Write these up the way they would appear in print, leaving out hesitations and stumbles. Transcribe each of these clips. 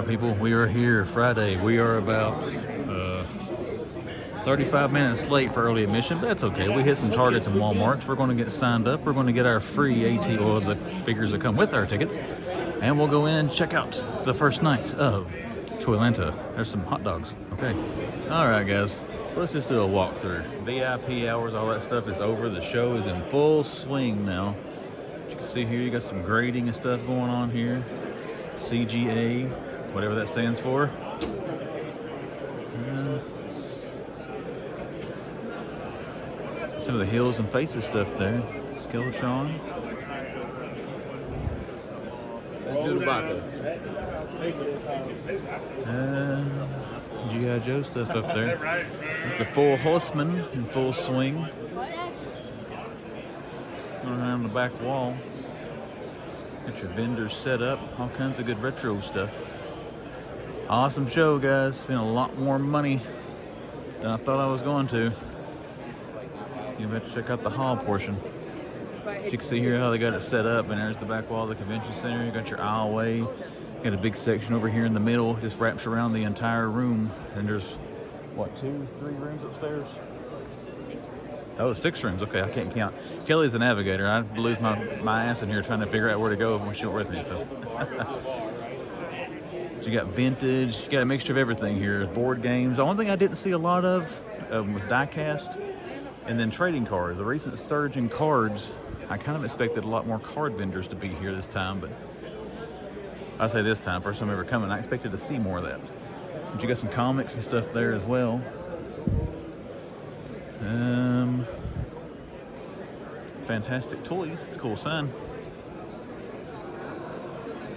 right, people, we are here Friday. We are about 35 minutes late for early admission, but that's okay. We hit some Targets and Walmarts. We're going to get signed up. We're going to get our free AT, or the figures that come with our tickets, and we'll go in and check out the first night of Toylanta. There's some hot dogs. Okay. All right, guys. Let's just do a walkthrough. VIP hours, all that stuff is over. The show is in full swing now. As you can see here, you got some grading and stuff going on here. CGA, whatever that stands for. Some of the Hills and Faces stuff there. Skeletron. GIJoe stuff up there. The Full Horseman in full swing. Going around the back wall. Got your vendors set up. All kinds of good retro stuff. Awesome show, guys. Spent a lot more money than I thought I was going to. You better check out the haul portion. You can see here how they got it set up, and there's the back wall of the convention center. You got your aisleway. You got a big section over here in the middle. Just wraps around the entire room. And there's, what, 2, 3 rooms upstairs? Oh, 6 rooms. Okay, I can't count. Kelly's a navigator. I'd lose my ass in here trying to figure out where to go when she went with me. So. You got vintage. You got a mixture of everything here. Board games. The only thing I didn't see a lot of was die-cast and then trading cards. The recent surge in cards, I kind of expected a lot more card vendors to be here this time, but I say this time, first time ever coming, I expected to see more of that. But you got some comics and stuff there as well. Fantastic Toys. It's a cool sign.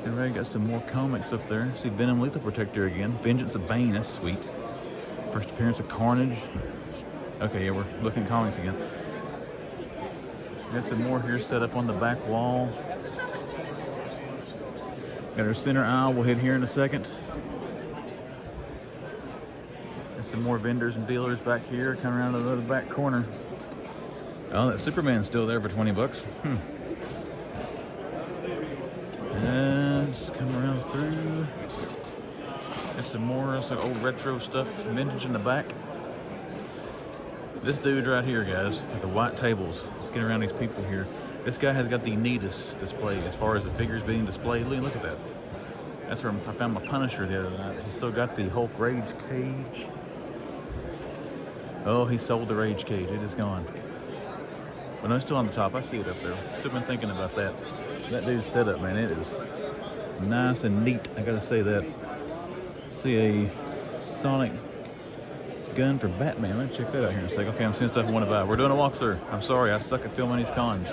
Everybody got some more comics up there. See Venom Lethal Protector again. Vengeance of Bane. That's sweet. First appearance of Carnage. Okay, yeah, we're looking at comics again. Got some more here set up on the back wall. Got our center aisle. We'll hit here in a second. Got some more vendors and dealers back here. Come around to the other back corner. Oh, that Superman's still there for 20 bucks. Let's come around through. Got some more like old retro stuff, vintage in the back. This dude right here, guys, with the white tables. Let's get around these people here. This guy has got the neatest display as far as the figures being displayed. Look at that. That's where I found my Punisher the other night. He's still got the Hulk Rage cage. Oh, he sold the Rage cage. It is gone. But no, it's still on the top. I see it up there. Still been thinking about that. That dude's setup, man, it is nice and neat. I gotta say that. See a Sonic gun for Batman. Let's check that out here in a second. Okay, I'm seeing stuff I want to buy. We're doing a walkthrough. I'm sorry, I suck at filming these cons.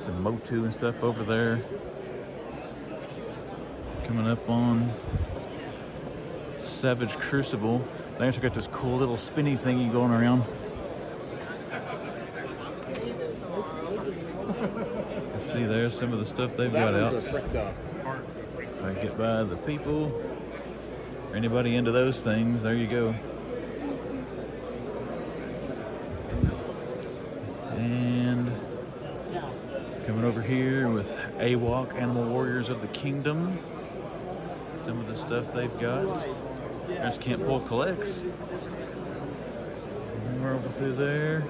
Some Motu and stuff over there. Coming up on Savage Crucible. They actually got this cool little spinny thingy going around. Let's see there some of the stuff they've got out. I get by the people, or anybody into those things, there you go. And coming over here with AWOC, Animal Warriors of the Kingdom. Some of the stuff they've got. There's Can't Pull Collects. We're over through there.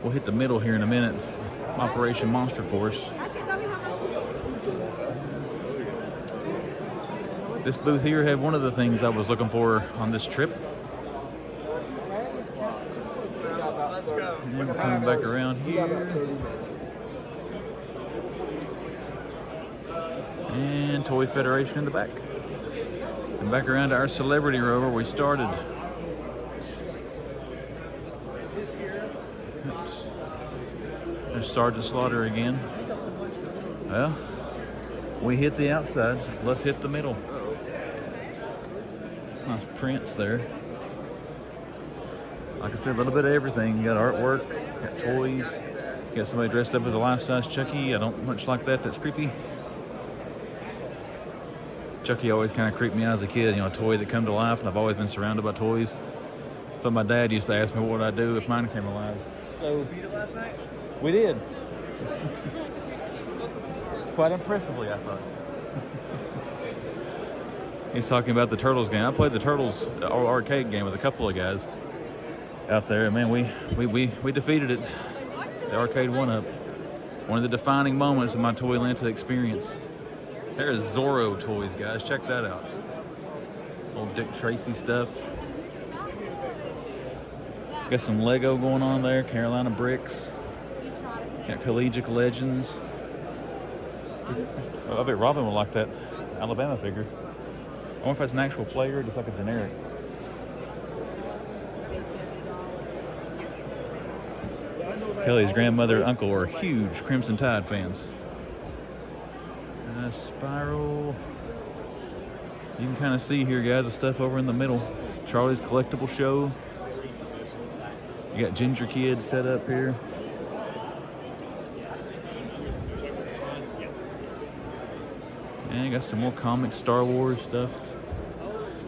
We'll hit the middle here in a minute. Operation Monster Force. This booth here had one of the things I was looking for on this trip. And we're coming back around here. And Toy Federation in the back. And back around to our Celebrity Row where we started. There's Sergeant Slaughter again. Well, we hit the outsides. Let's hit the middle. Nice prints there. Like I said, a little bit of everything. You got artwork, got toys, you got somebody dressed up as a life-size Chucky. I don't much like that. That's creepy. Chucky always kind of creeped me out as a kid. You know, a toy that come to life, and I've always been surrounded by toys. So my dad used to ask me what would I do if mine came alive. So, Beat it last night? We did. quite impressively, I thought. He's talking about the Turtles game. I played the Turtles arcade game with a couple of guys out there, and man, we defeated it. The arcade 1-up. One of the defining moments of my Toylanta experience. There's Zorro toys, guys. Check that out. Old Dick Tracy stuff. Got some Lego going on there. Carolina bricks. Got GIJoe. I bet Robin would like that Alabama figure. I wonder if that's an actual player or just like a generic. Kelly's grandmother and uncle are huge Crimson Tide fans. Spiral. You can kind of see here, guys, the stuff over in the middle. Charlie's collectible show. You got Ginger Kid set up here. And you got some more comics, Star Wars stuff.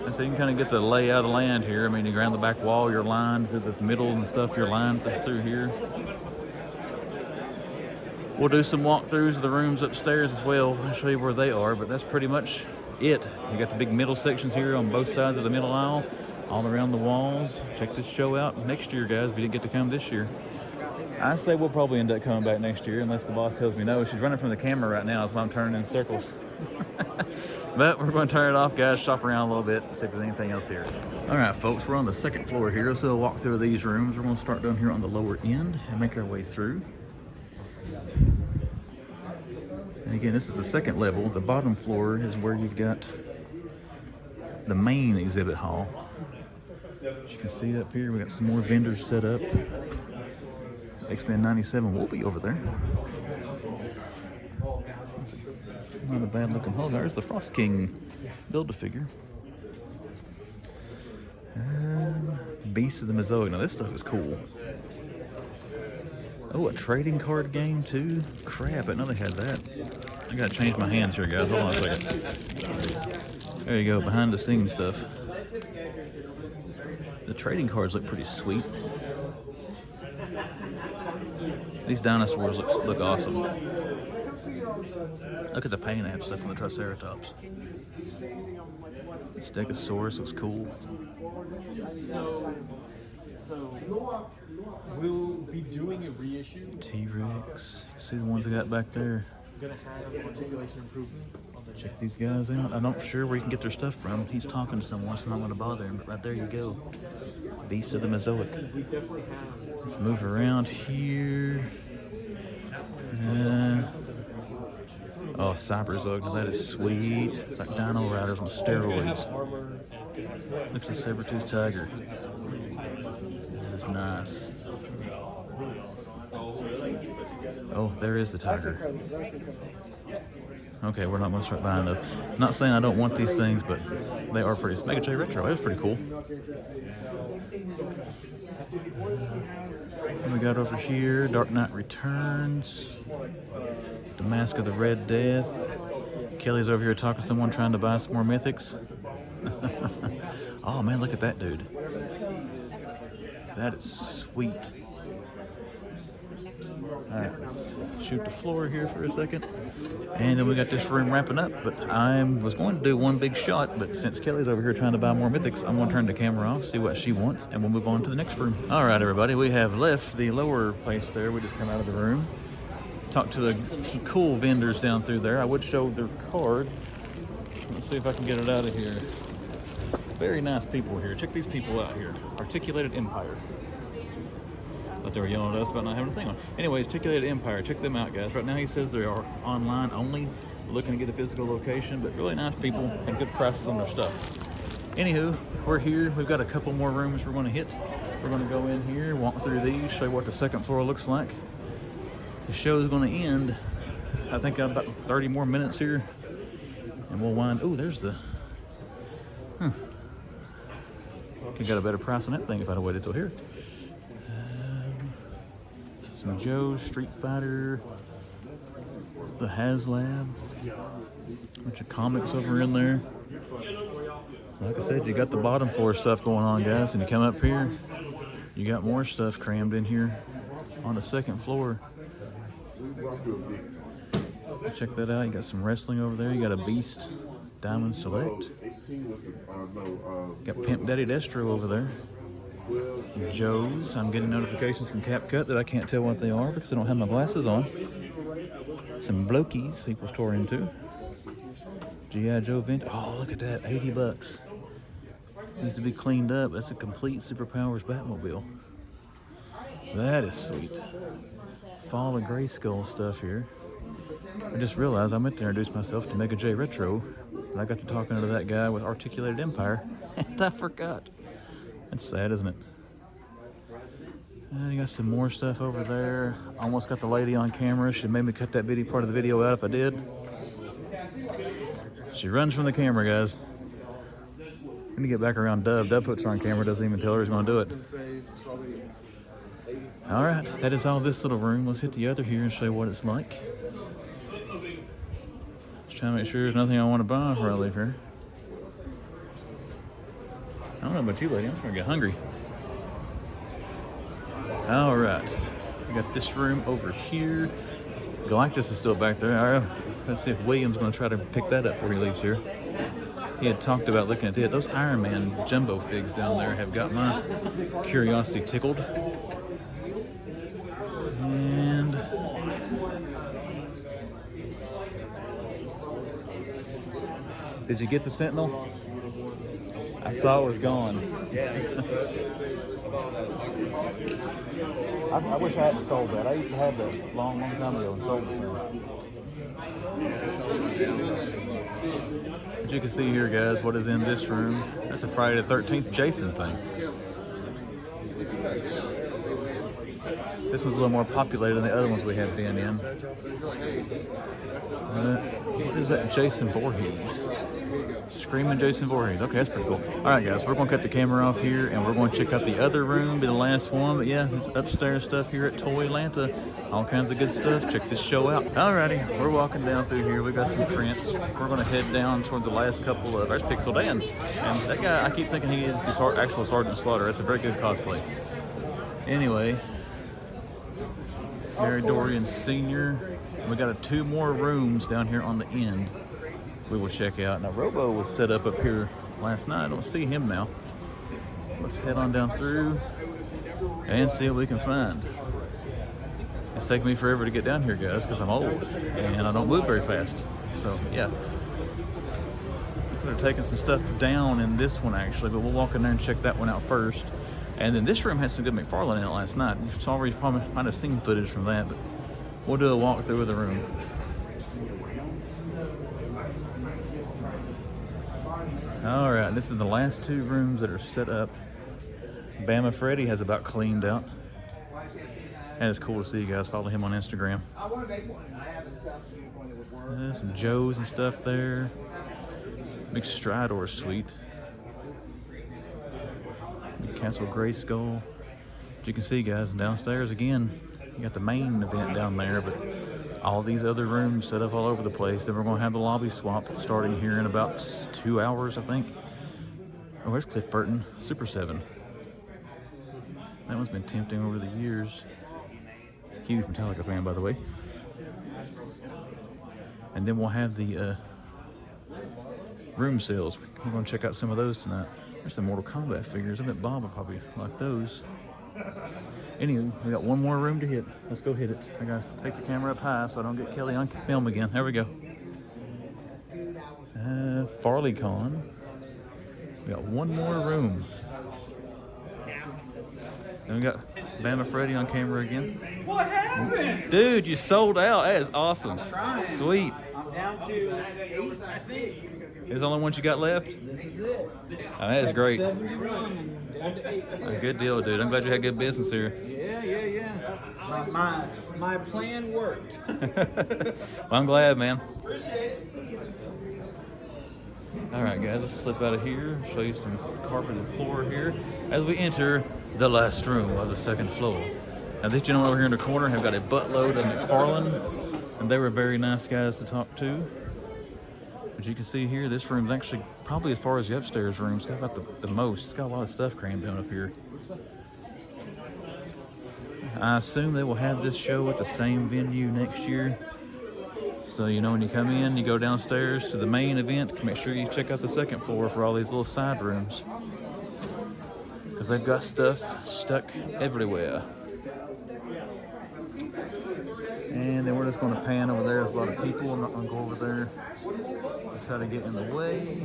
And so you can kind of get the layout of land here. I mean, you go around the back wall, you're lined through the middle and stuff, you're lined through here. We'll do some walkthroughs of the rooms upstairs as well. I'll show you where they are, but that's pretty much it. You got the big middle sections here on both sides of the middle aisle, all around the walls. Check this show out next year, guys, if you didn't get to come this year. I say we'll probably end up coming back next year unless the boss tells me no. She's running from the camera right now, so I'm turning in circles. But we're going to turn it off, guys, shop around a little bit, see if there's anything else here. All right, folks, we're on the second floor here. Let's do a walkthrough of these rooms. We're going to start down here on the lower end and make our way through. And again, this is the second level. The bottom floor is where you've got the main exhibit hall. As you can see up here, we got some more vendors set up. X-Men 97 will be over there. Not a bad looking hole. There's the Frost King Build-A-Figure. Beast of the Mesoic. Now this stuff is cool. Oh, a trading card game too? Crap, I didn't know they had that. I gotta change my hands here, guys. Hold on a second. There you go, behind the scenes stuff. The trading cards look pretty sweet. These dinosaurs look awesome. Look at the paint app stuff on the Triceratops. The Stegosaurus looks cool. So we'll be doing a reissue. T-Rex. See the ones I got back there. I'm gonna have articulation improvements on the Check these guys out. I'm not sure where you can get their stuff from. He's talking to someone, so I'm not gonna bother him. But right there you go. Beast of the Mesoic. We definitely have. Let's move around here. Oh, Cyberzog. Now that is sweet. It's like Dino Riders on steroids. Look at the saber-toothed tiger. That is nice. Oh, there is the tiger. Okay, we're not going to start buying those. Not saying I don't want these things, but they are pretty. Mega J Retro, that was pretty cool. What we got over here? Dark Knight Returns. The Mask of the Red Death. Kelly's over here talking to someone trying to buy some more mythics. Oh man, look at that dude. That is sweet. Alright, shoot the floor here for a second. And then we got this room wrapping up. But I was going to do one big shot, but since Kelly's over here trying to buy more mythics, I'm going to turn the camera off, see what she wants, and we'll move on to the next room. Alright everybody, we have left the lower place there. We just come out of the room. Talked to some cool vendors down through there. I would show their card. Let's see if I can get it out of here. Very nice people here. Check these people out here. Articulated Empire. But they were yelling at us about not having a thing on. Anyways, Articulated Empire. Check them out, guys. Right now he says they are online only. Looking to get a physical location, but really nice people and good prices on their stuff. Anywho, we're here. We've got a couple more rooms we're going to hit. We're going to go in here, walk through these, show you what the second floor looks like. The show is going to end. I think I've about 30 more minutes here, and we'll wind. Oh, there's the. Could got a better price on that thing if I'd have waited till here. Some Joe, Street Fighter, the HasLab, a bunch of comics over in there. So like I said, you got the bottom floor stuff going on, guys, and you come up here, you got more stuff crammed in here on the second floor. Check that out. You got some wrestling over there. You got a Beast Diamond Select. Got Pimp Daddy Destro over there. Joe's. I'm getting notifications from CapCut that I can't tell what they are because I don't have my glasses on. Some Blokies people's tore into. GIJoe vintage. Oh, look at that. 80 bucks. Needs to be cleaned up. That's a complete Superpowers Batmobile. That is sweet. Fall of Grayskull stuff here. I just realized I meant to introduce myself to Mega J Retro, but I got to talking to that guy with Articulated Empire, and I forgot. That's sad, isn't it? And you got some more stuff over there. Almost got the lady on camera. She made me cut that bitty part of the video out if I did. She runs from the camera, guys. I'm gonna get back around Dub. Dub puts her on camera, doesn't even tell her he's gonna do it. All right, that is all this little room. Let's hit the other here and show you what it's like. Just trying to make sure there's nothing I want to buy before I leave here. I don't know about you, lady. I'm starting to get hungry. All right, we got this room over here. Galactus is still back there. All right, let's see if William's going to try to pick that up before he leaves here. He had talked about looking at it. Those Iron Man jumbo figs down there have got my curiosity tickled. And did you get the Sentinel? I saw it was gone. I wish I hadn't sold that. I used to have that long time ago and sold it. As you can see here, guys, what is in this room. That's a Friday the 13th Jason thing. This one's a little more populated than the other ones we have been in. What is that? Jason Voorhees. Screaming Jason Voorhees. Okay, that's pretty cool. All right, guys, we're going to cut the camera off here, and we're going to check out the other room, be the last one. But yeah, it's upstairs stuff here at Toylanta. All kinds of good stuff. Check this show out. Alrighty, we're walking down through here. We got some prints. We're going to head down towards the last couple of... There's Pixel Dan. And that guy, I keep thinking he is the actual Sergeant Slaughter. That's a very good cosplay. Anyway, Mary Dorian Sr. We got 2 more rooms down here on the end we will check out. Now, Robo was set up here last night. I don't see him now. Let's head on down through and see what we can find. It's taking me forever to get down here, guys, because I'm old and I don't move very fast. So, yeah. So they're taking some stuff down in this one, actually, but we'll walk in there and check that one out first. And then this room had some good McFarlane in it last night. You've already probably might have seen footage from that, but we'll do a walkthrough of the room. All right, this is the last 2 rooms that are set up. Bama Freddy has about cleaned out. And it's cool to see you guys. Follow him on Instagram. Some Joes and stuff there. Big Stridor suite. Castle Grayskull. As you can see, guys, downstairs again, you got the main event down there, but all these other rooms set up all over the place. Then we're going to have the lobby swap starting here in about 2 hours, I think. Oh, there's Cliff Burton, Super 7. That one's been tempting over the years. Huge Metallica fan, by the way. And then we'll have the room sales. We're going to check out some of those tonight. There's some Mortal Kombat figures. I bet Bob will probably like those. Anyway, we got 1 more room to hit. Let's go hit it. I gotta take the camera up high so I don't get Kelly on film again. There we go. FarleyCon. We got 1 more room. Then we got Bama Freddy on camera again. What happened? Dude, you sold out. That is awesome. I'm trying. Sweet. I'm down to 8, I think. Is the only one you got left? This is it. Oh, that is great. 71 and down to 8. A good deal, dude. I'm glad you had good business here. Yeah. My plan worked. Well, I'm glad, man. Appreciate it. All right, guys, let's slip out of here. Show you some carpeted floor here as we enter the last room of the 2nd floor. Now, this gentleman over here in the corner have got a buttload of McFarlane, and they were very nice guys to talk to. As you can see here, this room's actually probably as far as the upstairs room. It's got about the most. It's got a lot of stuff crammed in up here. I assume they will have this show at the same venue next year. So, you know, when you come in, you go downstairs to the main event, make sure you check out the second floor for all these little side rooms. Because they've got stuff stuck everywhere. And then we're just going to pan over there. There's a lot of people. I'm not going to go over there and try to get in the way.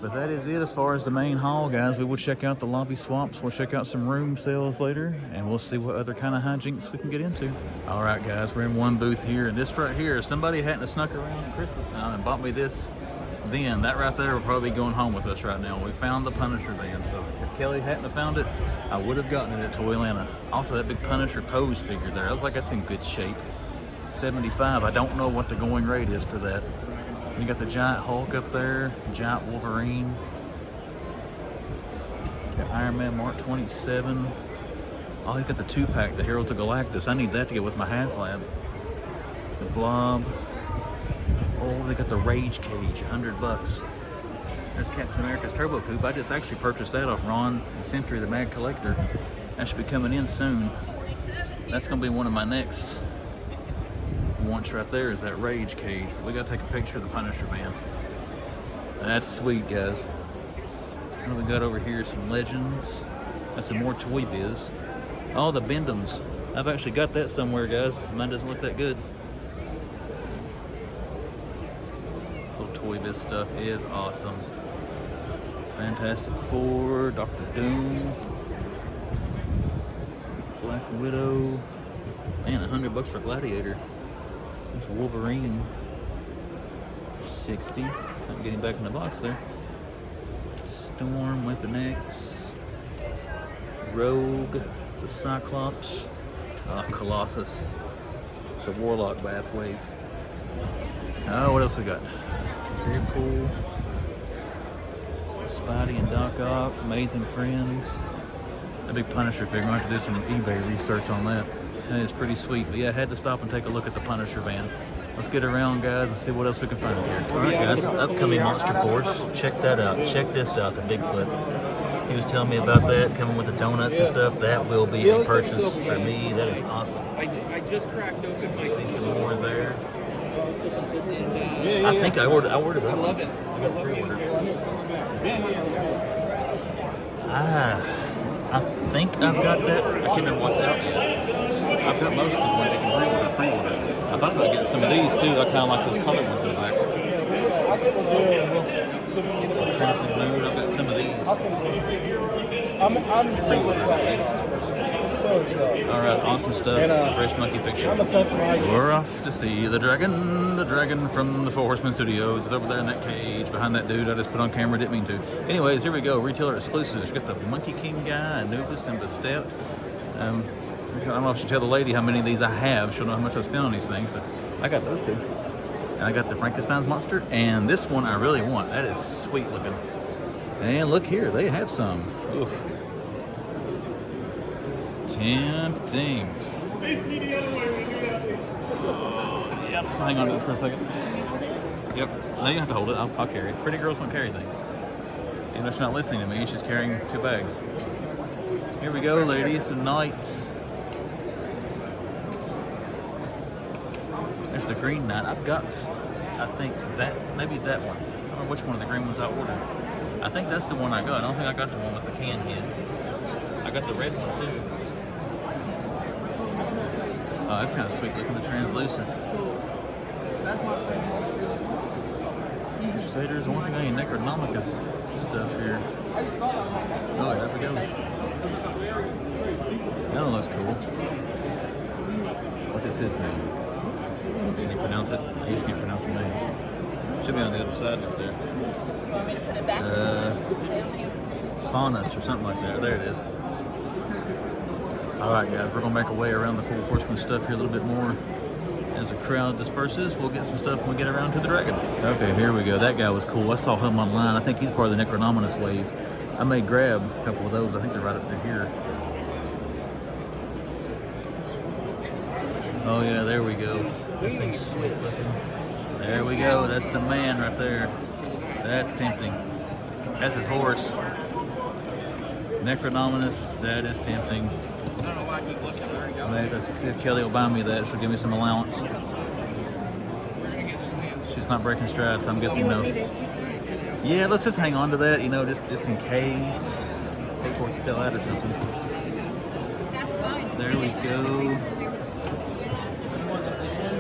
But that is it as far as the main haul, guys. We will check out the lobby swaps. We'll check out some room sales later, and we'll see what other kind of hijinks we can get into. All right, guys, we're in one booth here, and this right here, somebody hadn't snuck around at Christmas time and bought me this, then that right there will probably be going home with us right now. We found the Punisher van, so if Kelly hadn't have found it, I would have gotten it at Toylanta. Also, that big Punisher pose figure there, I was like, that's in good shape. $75. I don't know what the going rate is for that. You got the giant Hulk up there, giant Wolverine. Got Iron Man Mark 27. Oh, he's got the 2-pack, the Heroes of Galactus. I need that to get with my HasLab. The Blob. Oh, they got the Rage Cage, $100. There's Captain America's Turbo Coupe. I just actually purchased that off Ron and Sentry, the Mad Collector. That should be coming in soon. That's gonna be one of my next ones right there, is that Rage Cage. But we gotta take a picture of the Punisher van. That's sweet, guys. What do we got over here? Some Legends. That's some more Toy Biz. Oh, the Bendums. I've actually got that somewhere, guys. Mine doesn't look that good. This little Toy Biz stuff is awesome. Fantastic Four, Dr. Doom, Black Widow, and $100 for Gladiator. There's Wolverine, 60. I'm getting back in the box there. Storm, Weapon X, Rogue, the Cyclops, Colossus. It's a Warlock Bath Wave. Oh, what else we got? Deadpool, Spidey and Doc Ock, Amazing Friends. That big Punisher figure, I'm going to have to do some eBay research on that. That is pretty sweet. But yeah, I had to stop and take a look at the Punisher van. Let's get around, guys, and see what else we can find here. All right, guys, upcoming Monster Force. Check that out. Check this out, the Bigfoot. He was telling me about that, coming with the donuts and stuff. That will be a purchase for me. That is awesome. I just cracked open my. See some more there. Yeah, I think I ordered that. I love it. I got pre-ordered. I think I've got that. I can't remember what's out yet. I've got most of the ones you can pre-order. I thought about getting some of these too. I kind of like those colored ones in the back. Crimson Moon, I've got some of these. I'm super excited. Alright, awesome stuff. It's a fresh monkey picture. We're off to see the dragon from the Four Horsemen Studios. It's over there in that cage behind that dude I just put on camera, didn't mean to. Anyways, here we go, retailer exclusives. We got the Monkey King guy, Anubis, and Bastet. I don't know if I should tell the lady how many of these I have. She'll know how much I spent on these things, but I got those two. And I got the Frankenstein's monster, and this one I really want. That is sweet looking. And look here, they have some. Oof. Tempting. Yep. Hang on to this for a second. Yep. No, you have to hold it. I'll carry it. Pretty girls don't carry things. Even though she's not listening to me, she's carrying 2 bags. Here we go, ladies. Some knights. There's the Green Knight. I've got, I think that, maybe that one. I don't know which one of the green ones I ordered. I think that's the one I got. I don't think I got the one with the can head. I got the red one too. Oh, that's kind of sweet looking, the translucent. Crusaders, the one thing I need Necronomicon stuff here. Oh, there we go. That one looks cool. What is his name? Can you pronounce it? I just can't pronounce the names. Should be on the other side up there. Faunus or something like that. There it is. Alright guys, we're going to make our way around the Four Horsemen stuff here a little bit more. As the crowd disperses, we'll get some stuff when we get around to the dragon. Okay, here we go. That guy was cool. I saw him online. I think he's part of the Necronominus wave. I may grab a couple of those. I think they're right up through here. Oh yeah, there we go. That thing's sweet looking. There we go. That's the man right there. That's tempting. That's his horse. Necronominus, that is tempting. I don't know why I keep looking. There you go. Maybe see if Kelly will buy me that. She'll give me some allowance. It's not breaking stride, so I'm Do you guessing want no. me to keep it? Yeah, let's just hang on to that, you know, just in case they want to sell out or something. That's fine. There we go.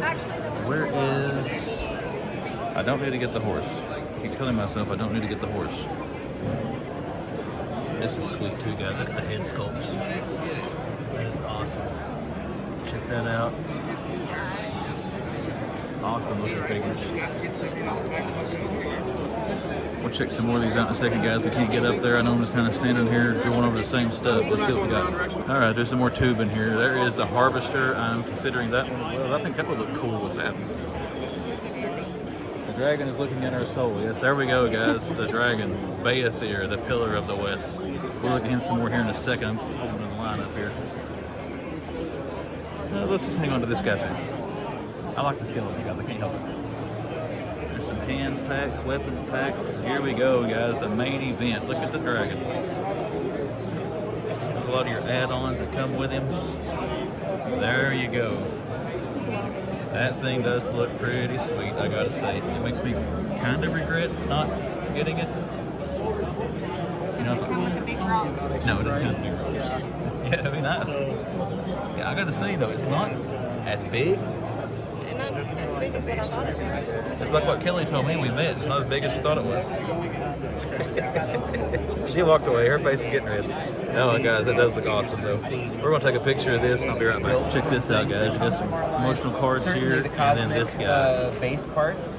Actually, no. Where is... I don't need to get the horse. I keep telling myself I don't need to get the horse. This is sweet too, guys. Look at the head sculpts. That is awesome. Check that out. Awesome looking figures. We'll check some more of these out in a second, guys. We can't get up there. I know I'm just kind of standing here going over the same stuff. Let's see what we got. All right, there's some more tubing here. There is the harvester. I'm considering that one as well. I think that would look cool with that. The dragon is looking at our soul. Yes, there we go, guys. The dragon, Baethir, the pillar of the west. We'll look at him some more here in a second. I'm opening the line up here. Let's just hang on to this guy too. I like the skeleton, guys. I can't help it. There's some hands packs, weapons packs. Here we go, guys. The main event. Look at the dragon. There's a lot of your add-ons that come with him. There you go. That thing does look pretty sweet, I gotta say. It makes me kind of regret not getting it. Does it come with a big rock? No, it doesn't come with a big rock. Yeah, it'd be nice. Yeah, I gotta say though, it's not as big. And not as big as what I thought it was. It's like what Kelly told me when we met. It's not as big as she thought it was. She walked away. Her face is getting red. Oh, guys, that does look awesome, though. We're going to take a picture of this, and I'll be right back. Check this out, guys. We got some promotional cards here, and then this guy. Base parts.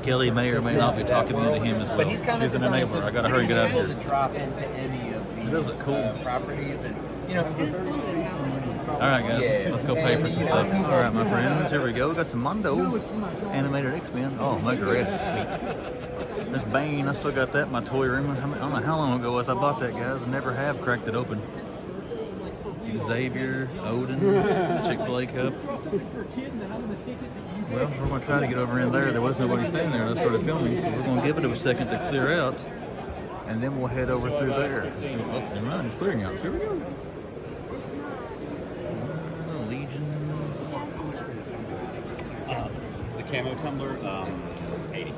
Kelly may or may not be talking into him as well. But he's kind of She's an enabler. I got to hurry and get out of to here. drop into any of these does look cool. properties, and you know. This school does not look good. All right, guys, let's go pay for some stuff. All right, my friends, here we go. We got some Mondo animated X-Men. Oh, Mega Red, sweet. There's Bane. I still got that in my toy room. I don't know how long ago it was I bought that, guys. I never have cracked it open. Xavier, Odin, Chick-fil-A cup. Well, we're going to try to get over in there. There was nobody standing there. I started filming, so we're going to give it a second to clear out, and then we'll head over through there. So, oh, never mind, it's clearing out. So here we go. The camo tumbler, 80.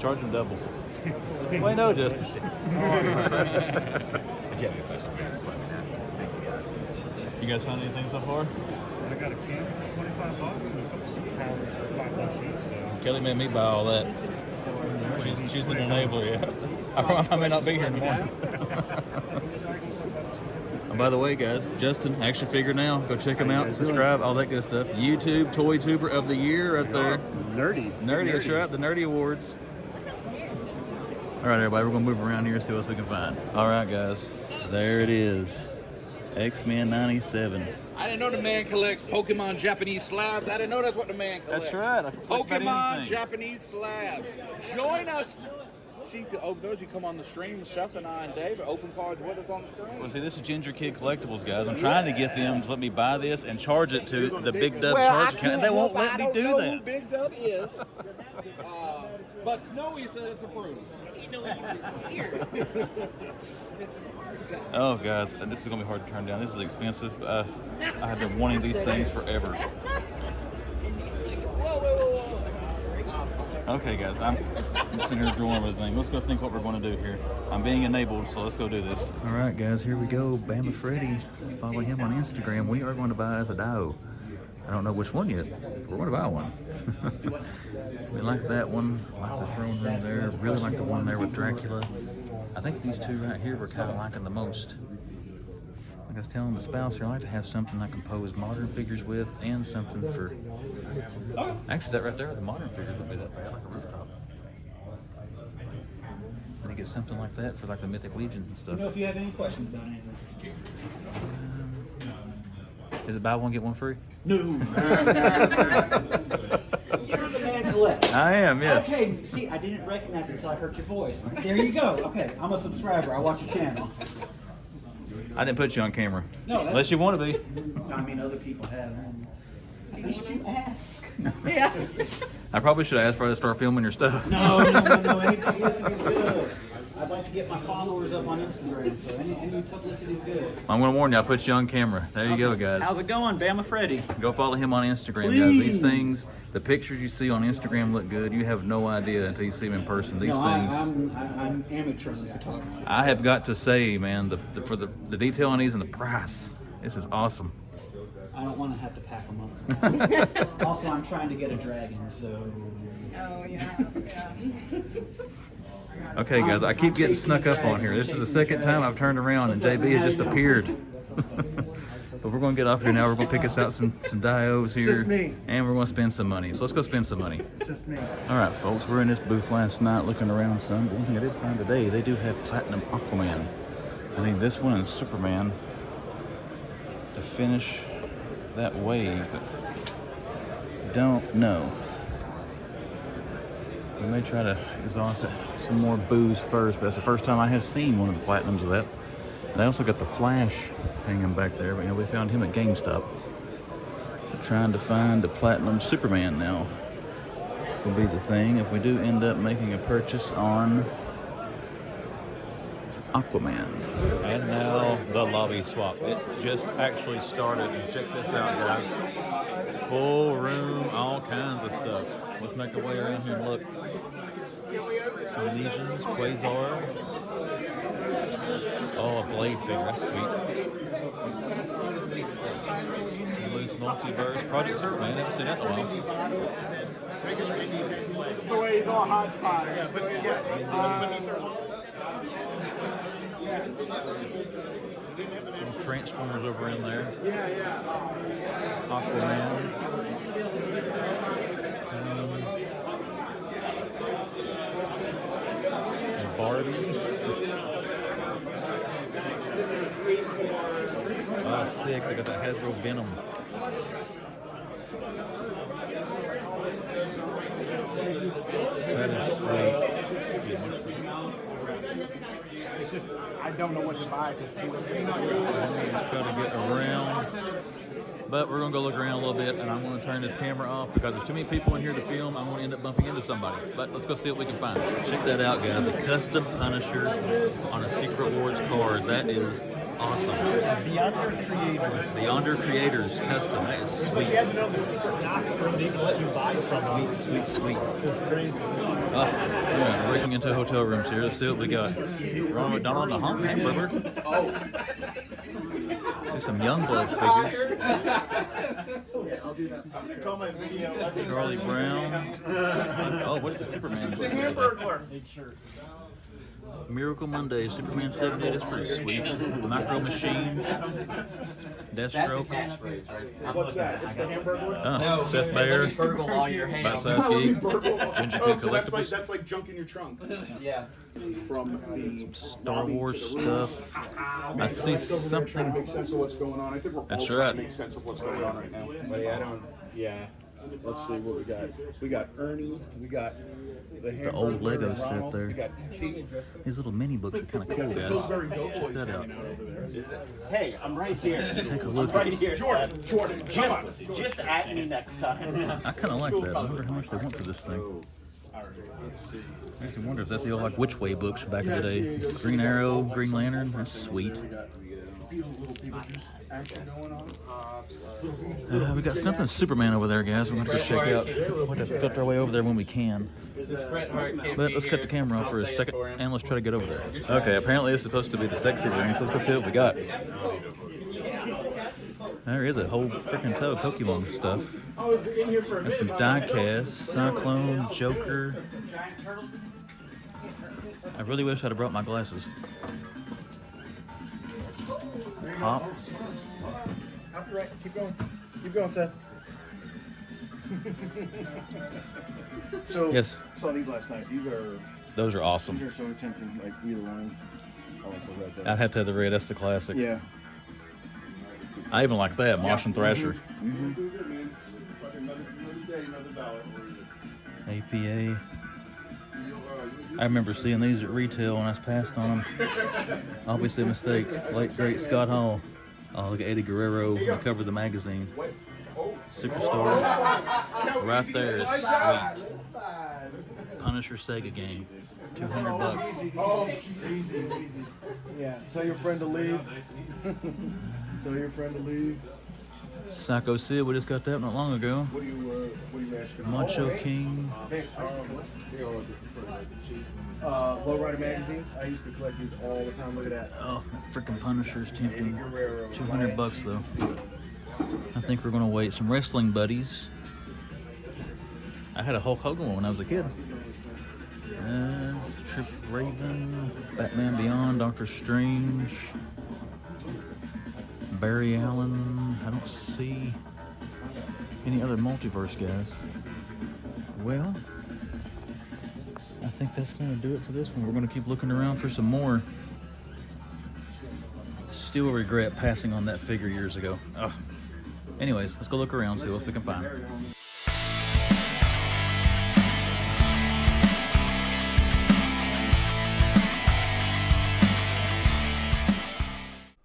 Charge them double. Wait, no, Justin. If you have any questions, just let me know. Thank you, guys. You guys found anything so far? I got a camera for $25 and a couple seat powders for $5 each. So. Kelly made me buy all that. She's an enabler, yeah. I may not be here in the morning. And by the way, guys, Justin, action figure now. Go check him out, subscribe, all that good stuff. YouTube Toy Tuber of the Year right there. Nerdy. Nerdy, that's right, the Nerdy Awards. All right, everybody, we're gonna move around here and see what else we can find. All right, guys, there it is. X-Men 97. I didn't know the man collects Pokemon Japanese slabs. I didn't know that's what the man collects. That's right. I can collect about Pokemon anything. Japanese slabs. Join us. See, those who come on the stream, Seth and I and Dave are open cards with us on the stream. Well, see, this is GingerKidCollectibles, guys. I'm trying to get them to let me buy this and charge it to the Big Dub charge account. They won't let me do I don't know that. who Big Dub is. But Snowy said it's approved. Oh, guys, this is going to be hard to turn down. This is expensive. I have been wanting these things forever. Okay, guys, I'm sitting here drawing everything. Let's go think what we're going to do here. I'm being enabled, so let's go do this. All right, guys, here we go. Bama Freddy. Follow him on Instagram. We are going to buy as a GIJoe. I don't know which one yet. We're going to buy one. We like that one. Like the throne room there. Really like the one there with Dracula. I think these two right here we're kind of liking the most. Like I was telling the spouse here, I like to have something I can pose modern figures with and something for... Actually, that right there, the modern figures would be that bad, like a rooftop. And you get something like that for like the Mythic Legions and stuff. You know if you have any questions about anything. Is it buy one, get one free? No. You're the man collect. I am, yes. Okay, see, I didn't recognize it until I heard your voice. There you go. Okay, I'm a subscriber. I watch your channel. I didn't put you on camera. No, that's... Unless you want to be. I mean, other people have. At least you ask. Yeah. I probably should ask for you to start filming your stuff. No. Any publicity is good. I'd like to get my followers up on Instagram, so any publicity is good. I'm gonna warn you, I'll put you on camera. There you go, guys. How's it going, Bama Freddy? Go follow him on Instagram, guys. These things, the pictures you see on Instagram look good. You have no idea until you see them in person. These things. I'm amateur in the photography. I have got to say, man, for the detail on these and the price, this is awesome. I don't want to have to pack them up. Also, I'm trying to get a dragon, so. Oh, yeah. Okay, guys, I keep getting snuck up on here. This is the second time I've turned around and JB has just appeared. But we're going to get off here now. We're going to pick us out some GIJoes here. Just me. And we're going to spend some money. So let's go spend some money. It's just me. All right, folks, we're in this booth last night looking around some. The one thing I did find today, they do have Platinum Aquaman. I need this one and Superman to finish that wave. Don't know. We may try to exhaust some more booze first, but that's the first time I have seen one of the Platinums of that. They also got the Flash hanging back there, but you know, we found him at GameStop. We're trying to find a Platinum Superman now. Will be the thing if we do end up making a purchase on Aquaman. And now the lobby swap. It just actually started. And check this out, guys. Full room, all kinds of stuff. Let's make our way around here and look. Some Legions, Quasar. Oh, a Blade figure, that's sweet. Loose Multiverse, Project Superman, never seen that in a while. That's the way he's all hot spots. Some Transformers over in there. Yeah. Aquaman. And Barbie. Oh, sick. They got that Hasbro Venom. That is sweet. It's just, I don't know what to buy because people Just try to get around. But we're going to go look around a little bit, and I'm going to turn this camera off because there's too many people in here to film. I'm going to end up bumping into somebody. But let's go see what we can find. Check that out, guys. A custom Punisher on a Secret Wars card. That is awesome. Beyond your creators. Beyond Your Creators custom. That is It's like sweet. you had to know the secret knock for them to even let you buy from them. Sweet, sweet. It's crazy. Yeah, breaking into hotel rooms here. Let's see what we got. Ronald McDonald, the Hump Hamburger. There's some Youngblood figures. Charlie Brown. Oh, what's the Superman? It's the Hamburglar. Miracle Monday, Superman 78, that's pretty sweet. Micro Machines, Deathstroke. What's that? It's the hamburger? Oh, Seth Bayer, Burgle all your ham. Bite-sized geek, GingerKidCollectibles. That's like junk in your trunk. Yeah. From the Star Wars stuff. I see trying to something. make sense of what's going on. I think we're all That's trying right. to make sense of what's going on right now. But yeah, let's see what we got. We got Ernie, we got the old Lego set Ronald, there. We got E.T. These little mini books are kind of cool, guys. Check that out. Hey, I'm right here. Take a look. Right here, Jordan, come on. Just at me next time. I kind of like that. I wonder how much they want for this thing. Makes me wonder if that's the old like Which Way books back in the day. Green Arrow, Green Lantern. That's sweet. We got something Superman over there, guys. We're going to check out. We'll have to filter our way over there when we can. But let's cut the camera off for a second and let's try to get over there. Okay, apparently it's supposed to be the sexy room, so let's go see what we got. There is a whole freaking toe of Pokemon stuff. That's some die-cast, Cyclone, Joker. I really wish I'd have brought my glasses. Pop. Copyright. Keep going. Keep going, Seth. So, Yes. saw these last night. Those are awesome. These are so tempting. Like, either ones. I like the red though. I'd have to have the red. That's the classic. Yeah. I even like that, Martian Thrasher. APA. I remember seeing these at retail when I was passed on them. Obviously a mistake. Late great Scott Hall. Oh, look at Eddie Guerrero on the cover of the magazine. Superstar. Right there is sweet. Punisher Sega game. 200 bucks. Oh, easy. Yeah, tell your friend to leave. Tell your friend to leave. Psycho Sid, we just got that not long ago. What do you asking? Macho King. Hey, Lowrider magazines. I used to collect these all the time. Look at that. Oh, freaking Punisher's tempting. Guerrero. 200 bucks though. I think we're gonna wait. Some wrestling buddies. I had a Hulk Hogan one when I was a kid. Trip Raven, Batman Beyond, Doctor Strange, Barry Allen. I don't see any other multiverse guys. Well, I think that's going to do it for this one. We're going to keep looking around for some more. Still regret passing on that figure years ago. Ugh. Anyways, let's go look around, see what we can find.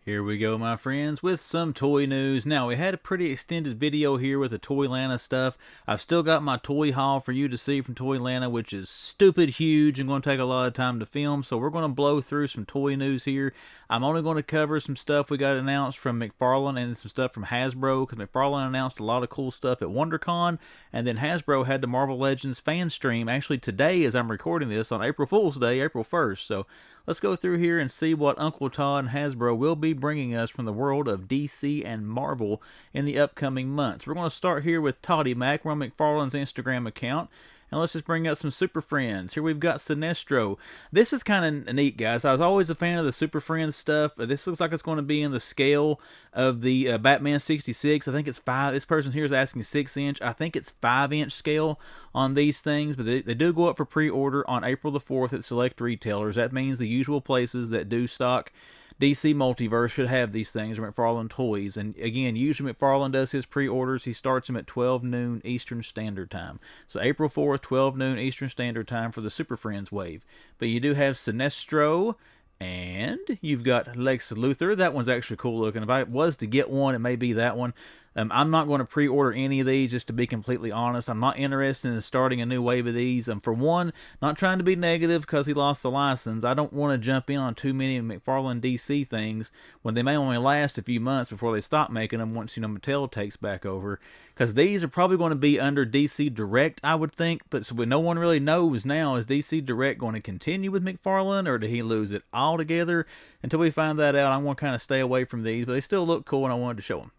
Here we go, my friends, with some toy news. Now, we had a pretty extended video here with the Toylanta stuff. I've still got my toy haul for you to see from Toylanta, which is stupid huge and going to take a lot of time to film. So we're going to blow through some toy news here. I'm only going to cover some stuff we got announced from McFarlane and some stuff from Hasbro, because McFarlane announced a lot of cool stuff at WonderCon, and then Hasbro had the Marvel Legends fan stream actually today as I'm recording this on April Fool's Day, April 1st. So let's go through here and see what Uncle Todd and Hasbro will be bringing us from the world of DC and Marvel in the upcoming months. We're going to start here with Toddy Mac. We're on McFarlane's Instagram account. And let's just bring up some Super Friends. Here we've got Sinestro. This is kind of neat, guys. I was always a fan of the Super Friends stuff. This looks like it's going to be in the scale of the Batman 66. I think it's 5. This person here is asking 6-inch. I think it's 5-inch scale on these things. But they do go up for pre-order on April the 4th at select retailers. That means the usual places that do stock DC Multiverse should have these things, or McFarlane Toys. And again, usually McFarlane does his pre-orders. He starts them at 12 noon Eastern Standard Time. So April 4th, 12 noon Eastern Standard Time for the Super Friends wave. But you do have Sinestro, and you've got Lex Luthor. That one's actually cool looking. If I was to get one, it may be that one. I'm not going to pre-order any of these, just to be completely honest. I'm not interested in starting a new wave of these. For one, not trying to be negative because he lost the license. I don't want to jump in on too many McFarlane DC things when they may only last a few months before they stop making them once, Mattel takes back over. Because these are probably going to be under DC Direct, I would think. But so no one really knows now, is DC Direct going to continue with McFarlane, or did he lose it altogether? Until we find that out, I'm going to kind of stay away from these. But they still look cool, and I wanted to show them.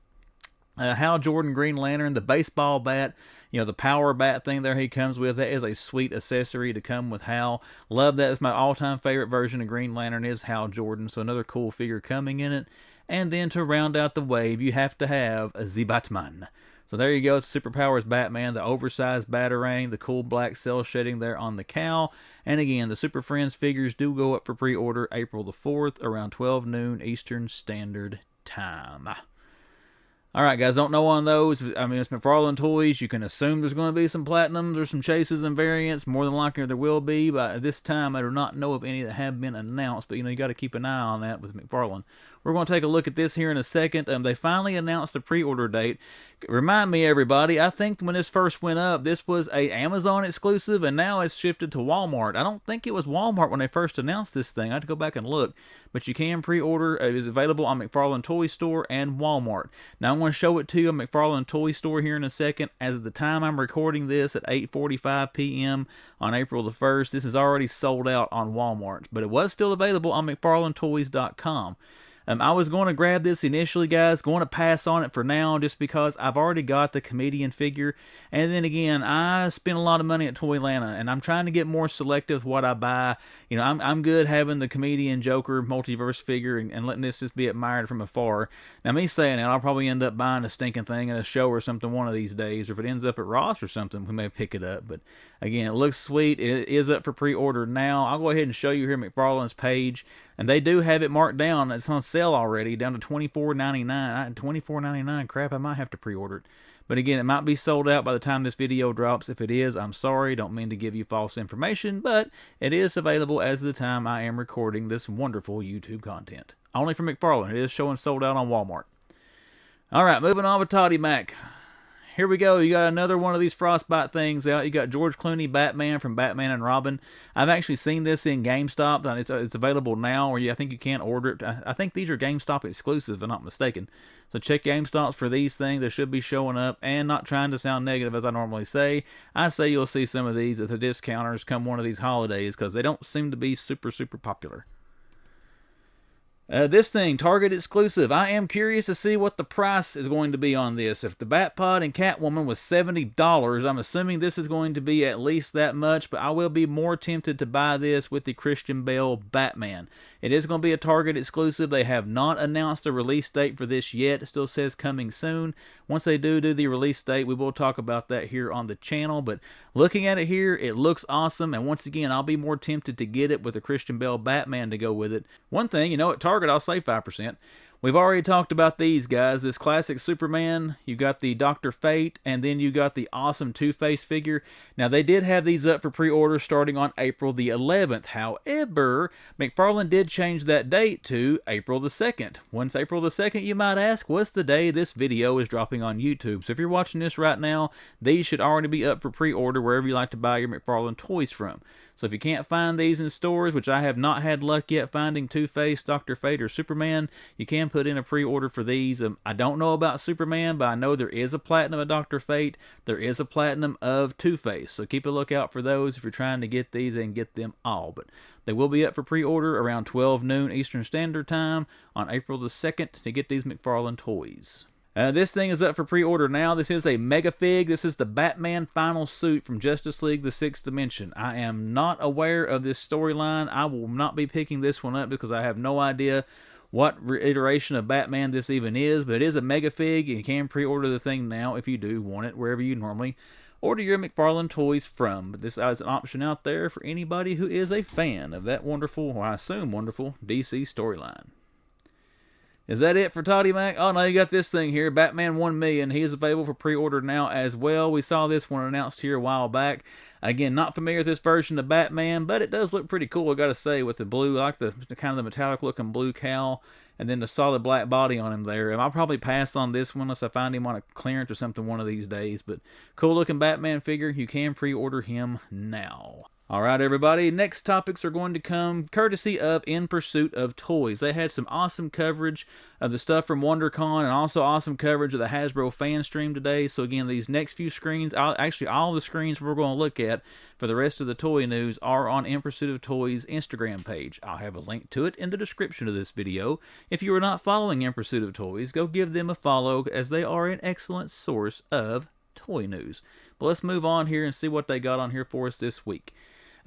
Hal Jordan Green Lantern, the baseball bat, the power bat thing there he comes with. That is a sweet accessory to come with Hal. Love that. It's my all-time favorite version of Green Lantern is Hal Jordan. So another cool figure coming in it. And then to round out the wave, you have to have the Batman. So there you go. It's Superpowers Batman, the oversized Batarang, the cool black cell shading there on the cowl. And again, the Super Friends figures do go up for pre-order April the 4th around 12 noon Eastern Standard Time. All right, guys, don't know on those. I mean, it's McFarlane Toys. You can assume there's going to be some Platinums or some Chases and variants. More than likely there will be, but at this time I do not know of any that have been announced. But, you got to keep an eye on that with McFarlane. We're going to take a look at this here in a second. They finally announced the pre-order date. Remind me, everybody, I think when this first went up, this was a Amazon exclusive, and now it's shifted to Walmart. I don't think it was Walmart when they first announced this thing. I have to go back and look. But you can pre-order. It is available on McFarlane Toy Store and Walmart. Now, I'm going to show it to you on McFarlane Toy Store here in a second. As of the time I'm recording this at 8:45 p.m. on April the 1st, this is already sold out on Walmart. But it was still available on McFarlaneToys.com. I was going to grab this initially, guys, going to pass on it for now just because I've already got the comedian figure. And then again, I spend a lot of money at Toylanta, and I'm trying to get more selective what I buy. I'm good having the comedian Joker multiverse figure and letting this just be admired from afar. Now, me saying that, I'll probably end up buying a stinking thing at a show or something one of these days, or if it ends up at Ross or something, we may pick it up. But again, it looks sweet. It is up for pre-order now. I'll go ahead and show you here McFarlane's page, and they do have it marked down. It's on sale already, down to $24.99. $24.99, crap, I might have to pre-order it. But again, it might be sold out by the time this video drops. If it is, I'm sorry. Don't mean to give you false information, but it is available as of the time I am recording this wonderful YouTube content. Only from McFarlane. It is showing sold out on Walmart. All right, moving on with Toddy Mac. here we go. You got another one of these Frostbite things out. You got George Clooney Batman from Batman and Robin. I've actually seen this in GameStop, and it's available now, or I think you can't order it. I think these are GameStop exclusive, if I'm not mistaken. So check GameStops for these things. They should be showing up, and not trying to sound negative as I normally say, I say you'll see some of these at the discounters come one of these holidays because they don't seem to be super popular. This thing, Target exclusive. I am curious to see what the price is going to be on this. If the Batpod and Catwoman was $70, I'm assuming this is going to be at least that much, but I will be more tempted to buy this with the Christian Bale Batman. It is going to be a Target exclusive. They have not announced a release date for this yet. It still says coming soon. Once they do the release date, we will talk about that here on the channel, but looking at it here, it looks awesome, and once again, I'll be more tempted to get it with the Christian Bale Batman to go with it. One thing, at Target, I'll save 5%. We've already talked about these guys. This classic Superman, you got the Dr. Fate, and then you got the awesome Two-Face figure. Now, they did have these up for pre-order starting on April the 11th. However, McFarlane did change that date to April the 2nd. When's April the 2nd, you might ask? What's the day this video is dropping on YouTube? So if you're watching this right now, these should already be up for pre-order wherever you like to buy your McFarlane toys from. So if you can't find these in stores, which I have not had luck yet finding Two-Face, Dr. Fate, or Superman, you can put in a pre-order for these. I don't know about Superman, but I know there is a platinum of Dr. Fate. There is a platinum of Two-Face. So keep a lookout for those if you're trying to get these and get them all. But they will be up for pre-order around 12 noon Eastern Standard Time on April the 2nd to get these McFarlane toys. This thing is up for pre-order now. This is a Mega Fig. This is the Batman Final Suit from Justice League the 6th Dimension. I am not aware of this storyline. I will not be picking this one up because I have no idea what iteration of Batman this even is, but it is a Mega Fig. You can pre-order the thing now if you do want it, wherever you normally order your McFarlane toys from. But this is an option out there for anybody who is a fan of that wonderful, or I assume wonderful, DC storyline. Is that it for Toddy Mac? Oh no, you got this thing here, Batman 1 Million. He is available for pre-order now as well. We saw this one announced here a while back. Again, not familiar with this version of Batman, but it does look pretty cool, I gotta say, with the blue, I like the kind of the metallic looking blue cowl, and then the solid black body on him there. And I'll probably pass on this one unless I find him on a clearance or something one of these days. But cool looking Batman figure. You can pre-order him now. Alright everybody, next topics are going to come courtesy of In Pursuit of Toys. They had some awesome coverage of the stuff from WonderCon and also awesome coverage of the Hasbro fan stream today. So again, these next few screens, actually all the screens we're going to look at for the rest of the toy news are on In Pursuit of Toys Instagram page. I'll have a link to it in the description of this video. If you are not following In Pursuit of Toys, go give them a follow as they are an excellent source of toy news. But let's move on here and see what they got on here for us this week.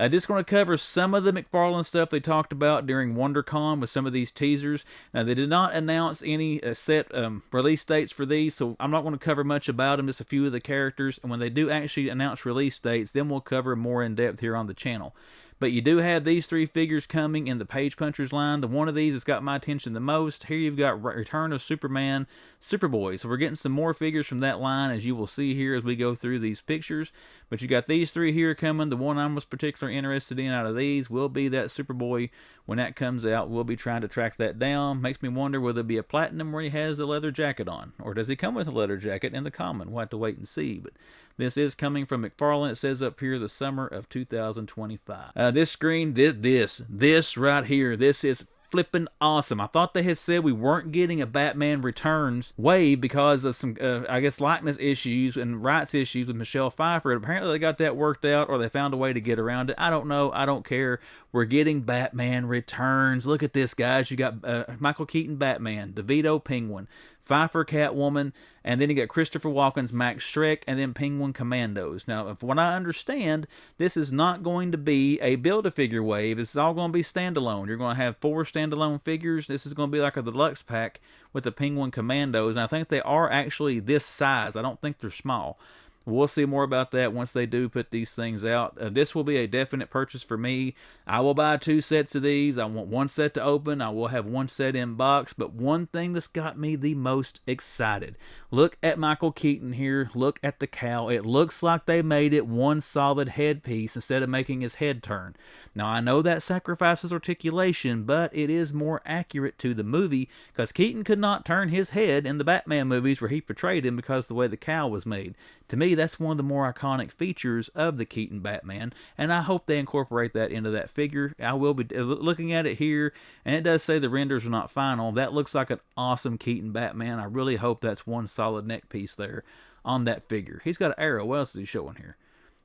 Just going to cover some of the McFarlane stuff they talked about during WonderCon with some of these teasers. Now, they did not announce any set release dates for these, so I'm not going to cover much about them, just a few of the characters. And when they do actually announce release dates, then we'll cover more in depth here on the channel. But you do have these three figures coming in the Page Punchers line. The one of these has got my attention the most. Here you've got Return of Superman, Superboy. So we're getting some more figures from that line, as you will see here as we go through these pictures. But you got these three here coming. The one I'm most particularly interested in out of these will be that Superboy. When that comes out, we'll be trying to track that down. Makes me wonder, will there be a platinum where he has the leather jacket on? Or does he come with a leather jacket in the common? We'll have to wait and see. But this is coming from McFarlane. It says up here the summer of 2025. This screen, this right here, this is flipping awesome. I thought they had said we weren't getting a Batman Returns wave because of some, I guess, likeness issues and rights issues with Michelle Pfeiffer. Apparently they got that worked out, or they found a way to get around it. I don't know. I don't care. We're getting Batman Returns. Look at this, guys. You got Michael Keaton Batman, DeVito Penguin, Pfeiffer Catwoman, and then you got Christopher Walken's Max Schreck, and then Penguin Commandos. Now, from what I understand, this is not going to be a Build-A-Figure wave. It's all going to be standalone. You're going to have 4 standalone figures. This is going to be like a deluxe pack with the Penguin Commandos, and I think they are actually this size. I don't think they're small. We'll see more about that once they do put these things out. This will be a definite purchase for me. I will buy 2 sets of these. I want 1 set to open. I will have 1 set in box. But one thing that's got me the most excited. Look at Michael Keaton here. Look at the cowl. It looks like they made it one solid headpiece instead of making his head turn. Now, I know that sacrifices articulation, but it is more accurate to the movie because Keaton could not turn his head in the Batman movies where he portrayed him because of the way the cowl was made. To me, that's one of the more iconic features of the Keaton Batman, and I hope they incorporate that into that figure. I will be looking at it here, and it does say the renders are not final. That looks like an awesome Keaton Batman. I really hope that's one solid neck piece there on that figure. He's got an arrow. What else is he showing here?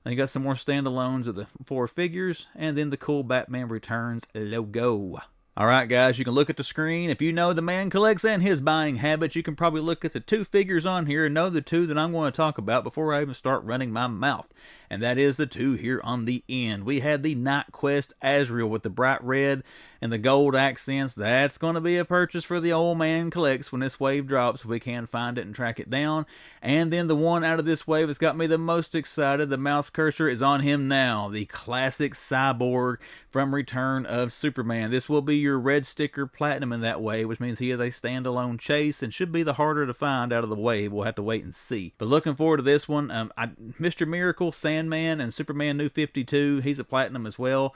And you got some more standalones of the 4 figures, and then the cool Batman Returns logo. Alright guys, you can look at the screen. If you know the man collects and his buying habits, you can probably look at the 2 figures on here and know the 2 that I'm going to talk about before I even start running my mouth. And that is the 2 here on the end. We had the Night Quest Azrael with the bright red and the gold accents. That's going to be a purchase for the old man collects when this wave drops. We can find it and track it down. And then the one out of this wave that's got me the most excited, the mouse cursor is on him now. The classic Cyborg from Return of Superman. This will be your red sticker platinum in that wave, which means he is a standalone chase and should be the harder to find out of the wave. We'll have to wait and see. But looking forward to this one. Mr. Miracle, Sandman, and Superman New 52. He's a platinum as well.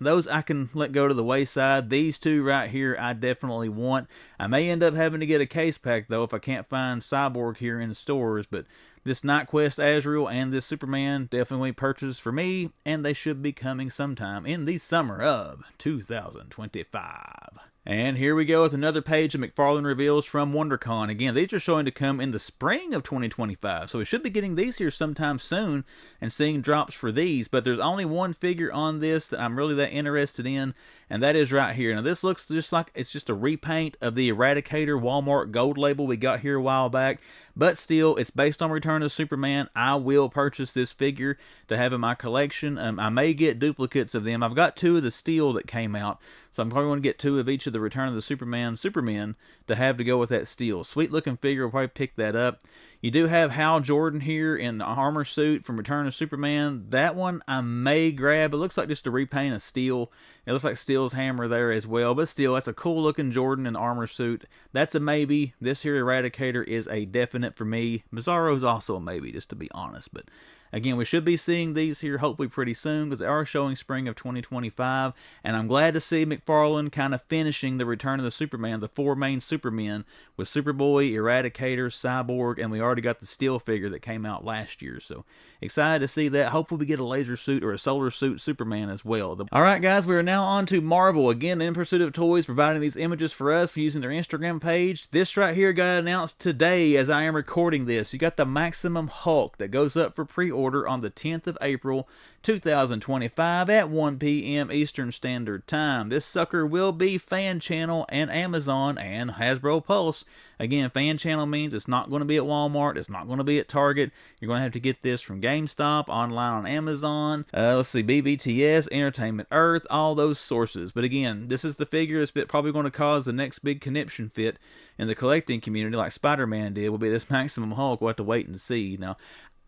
Those I can let go to the wayside. These 2 right here I definitely want. I may end up having to get a case pack though if I can't find Cyborg here in the stores, but this Night Quest Azrael and this Superman definitely purchases for me, and they should be coming sometime in the summer of 2025. And here we go with another page of McFarlane reveals from WonderCon. Again, these are showing to come in the spring of 2025, so we should be getting these here sometime soon and seeing drops for these. But there's only one figure on this that I'm really that interested in, and that is right here. Now, this looks just like it's just a repaint of the Eradicator Walmart gold label we got here a while back, but still, it's based on Return of Superman. I will purchase this figure to have in my collection. I may get duplicates of them. I've got 2 of the steel that came out, so I'm probably going to get 2 of each of the Return of the Supermen to have to go with that steel. Sweet looking figure, will probably pick that up. You do have Hal Jordan here in the armor suit from Return of Superman. That one I may grab. It looks like just a repaint of Steel. It looks like Steel's hammer there as well. But still, that's a cool looking Jordan in the armor suit. That's a maybe. This here Eradicator is a definite for me. Bizarro's also a maybe, just to be honest. But again, we should be seeing these here hopefully pretty soon because they are showing spring of 2025. And I'm glad to see McFarlane kind of finishing the Return of the Superman, the 4 main Supermen with Superboy, Eradicator, Cyborg, and we already got the Steel figure that came out last year. So excited to see that. Hopefully we get a laser suit or a solar suit Superman as well. Alright guys, we are now on to Marvel. Again, in Pursuit of Toys, providing these images for us for using their Instagram page. This right here got announced today as I am recording this. You got the Maximum Hulk that goes up for pre-order on the 10th of April 2025 at 1 p.m. Eastern Standard Time. This sucker will be Fan Channel and Amazon and Hasbro Pulse. Again, Fan Channel means it's not going to be at Walmart. It's not going to be at Target. You're going to have to get this from GameStop, online on Amazon. Let's see, BBTS, Entertainment Earth, all those sources. But again, this is the figure that's probably going to cause the next big conniption fit in the collecting community like Spider-Man did. Will be this Maximum Hulk. We'll have to wait and see. Now,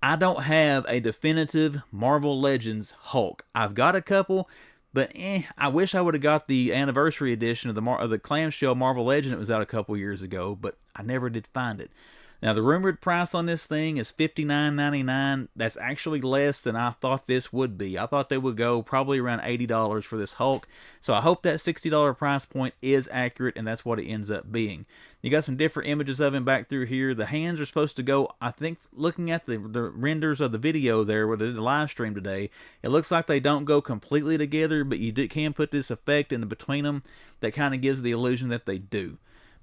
I don't have a definitive Marvel Legends Hulk. I've got a couple, but I wish I would have got the anniversary edition of the clamshell Marvel Legend that was out a couple years ago, but I never did find it. Now, the rumored price on this thing is $59.99. That's actually less than I thought this would be. I thought they would go probably around $80 for this Hulk. So I hope that $60 price point is accurate, and that's what it ends up being. You got some different images of him back through here. The hands are supposed to go, I think, looking at the renders of the video there, where they did the live stream today, it looks like they don't go completely together, but you can put this effect in between them that kind of gives the illusion that they do.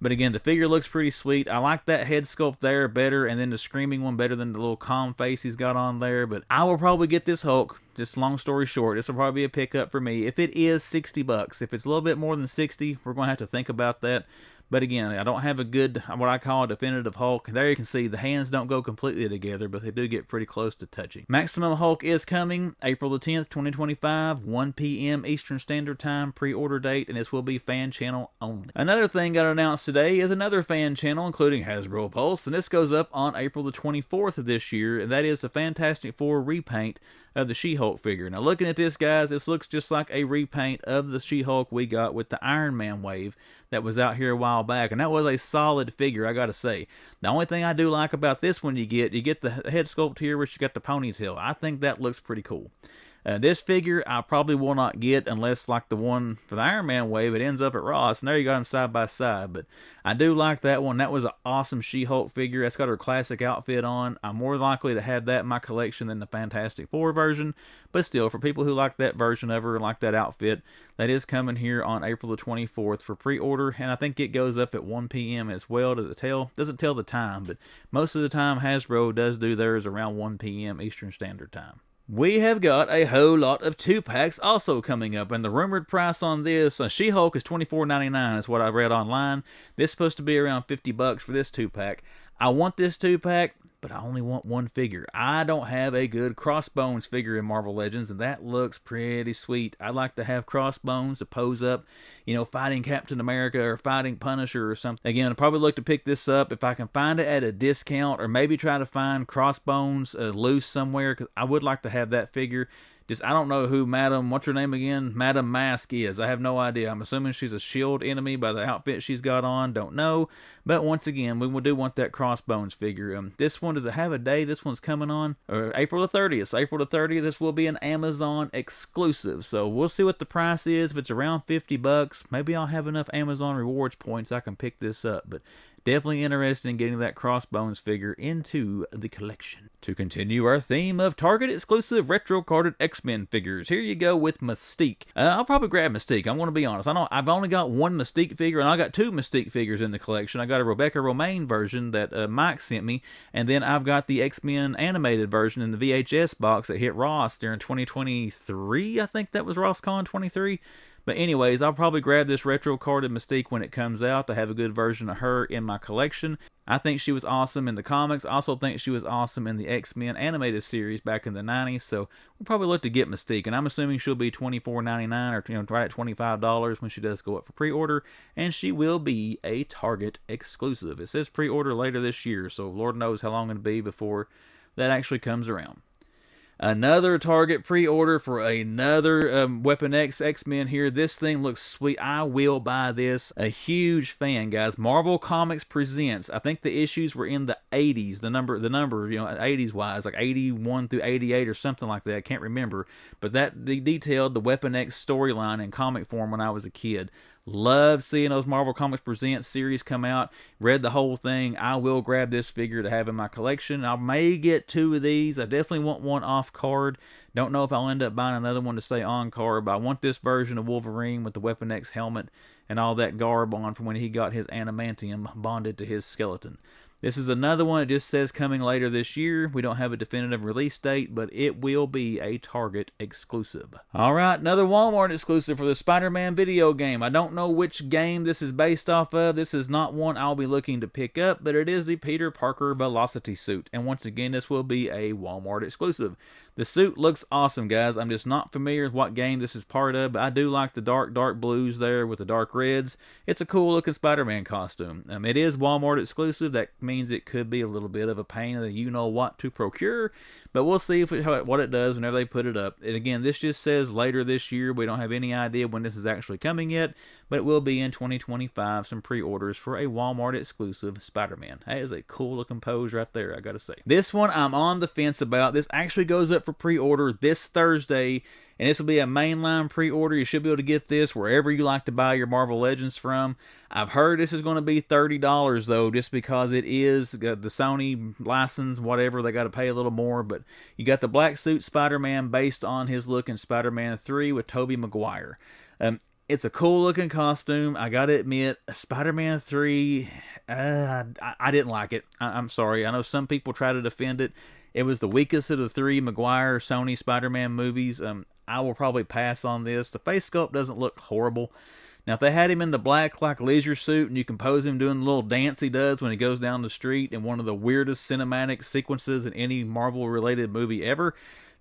But again, the figure looks pretty sweet. I like that head sculpt there better, and then the screaming one better than the little calm face he's got on there. But I will probably get this Hulk. Just long story short, this will probably be a pickup for me. If it is $60, if it's a little bit more than 60, we're going to have to think about that. But again, I don't have a good, what I call a definitive Hulk. There you can see the hands don't go completely together, but they do get pretty close to touching. Maximum Hulk is coming April the 10th, 2025, 1 p.m. Eastern Standard Time, pre-order date, and this will be fan channel only. Another thing got announced today is another fan channel, including Hasbro Pulse, and this goes up on April the 24th of this year, and that is the Fantastic Four repaint of the She-Hulk figure. Now looking at this, guys, this looks just like a repaint of the She-Hulk we got with the Iron Man wave that was out here a while back, and that was a solid figure, I gotta say. The only thing I do like about this one, you get the head sculpt here, which you got the ponytail. I think that looks pretty cool. This figure I probably will not get unless, like the one for the Iron Man wave, it ends up at Ross, and there you got them side by side. But I do like that one. That was an awesome She-Hulk figure. That's got her classic outfit on. I'm more likely to have that in my collection than the Fantastic Four version. But still, for people who like that version of her and like that outfit, that is coming here on April the 24th for pre-order. And I think it goes up at 1 p.m. as well. Doesn't tell the time, but most of the time Hasbro does do theirs around 1 p.m. Eastern Standard Time. We have got a whole lot of 2-packs also coming up, and the rumored price on this, She-Hulk is $24.99 is what I read online. This is supposed to be around $50 for this 2-pack. I want this 2-pack, but I only want one figure. I don't have a good Crossbones figure in Marvel Legends, and that looks pretty sweet. I'd like to have Crossbones to pose up, you know, fighting Captain America or fighting Punisher or something. Again, I'll probably look to pick this up if I can find it at a discount, or maybe try to find Crossbones loose somewhere, because I would like to have that figure. Just, I don't know who what's her name again? Madam Mask is. I have no idea. I'm assuming she's a S.H.I.E.L.D. enemy by the outfit she's got on. Don't know. But once again, we do want that Crossbones figure. This one, does it have a day? This one's coming on April the 30th. So April the 30th, this will be an Amazon exclusive. So we'll see what the price is. If it's around $50, maybe I'll have enough Amazon rewards points I can pick this up. But definitely interested in getting that Crossbones figure into the collection. To continue our theme of Target exclusive retro carded X-Men figures, here you go with Mystique. I'll probably grab Mystique. I'm going to be honest. I've only got one Mystique figure, and I got two Mystique figures in the collection. I got a Rebecca Romaine version that Mike sent me, and then I've got the X-Men animated version in the VHS box that hit Ross during 2023. I think that was RossCon 23. But anyways, I'll probably grab this retro carded Mystique when it comes out to have a good version of her in my collection. I think she was awesome in the comics. I also think she was awesome in the X-Men animated series back in the 90s. So we'll probably look to get Mystique. And I'm assuming she'll be $24.99 or right at $25 when she does go up for pre-order. And she will be a Target exclusive. It says pre-order later this year. So Lord knows how long it'll be before that actually comes around. Another Target pre-order for another Weapon X X-Men here. This thing looks sweet. I will buy this. A huge fan, guys. Marvel Comics presents. I think the issues were in the 80s. The number, you know, 80s wise, like 81 through 88 or something like that. I can't remember. But that detailed the Weapon X storyline in comic form when I was a kid. Love seeing those Marvel Comics Presents series come out. Read the whole thing. I will grab this figure to have in my collection. I may get two of these. I definitely want one off card. Don't know if I'll end up buying another one to stay on card, but I want this version of Wolverine with the Weapon X helmet and all that garb on from when he got his adamantium bonded to his skeleton. This is another one. It just says coming later this year. We don't have a definitive release date, but it will be a Target exclusive. All right, another Walmart exclusive for the Spider-Man video game. I don't know which game this is based off of. This is not one I'll be looking to pick up, but it is the Peter Parker Velocity suit. And once again, this will be a Walmart exclusive. The suit looks awesome, guys. I'm just not familiar with what game this is part of, but I do like the dark blues there with the dark reds. It's a cool looking Spider-Man costume. It is Walmart exclusive. That means it could be a little bit of a pain in the you-know-what to procure, but we'll see what it does whenever they put it up. And again, this just says later this year. We don't have any idea when this is actually coming yet, but it will be in 2025. Some pre-orders for a Walmart exclusive Spider-Man. That is a cool looking pose right there, I gotta say. This one I'm on the fence about. This actually goes up for pre-order this Thursday, and this will be a mainline pre-order. You should be able to get this wherever you like to buy your Marvel Legends from. I've heard this is going to be $30 though, just because it is the Sony license, whatever. They got to pay a little more, but you got the black suit Spider-Man based on his look in Spider-Man 3 with Tobey Maguire. It's a cool looking costume. I gotta admit, Spider-Man 3, I didn't like it. I'm sorry. I know some people try to defend it. It was the weakest of the three Maguire Sony Spider-Man movies. I will probably pass on this. The face sculpt doesn't look horrible. Now, if they had him in the black like leisure suit and you can pose him doing the little dance he does when he goes down the street in one of the weirdest cinematic sequences in any Marvel-related movie ever,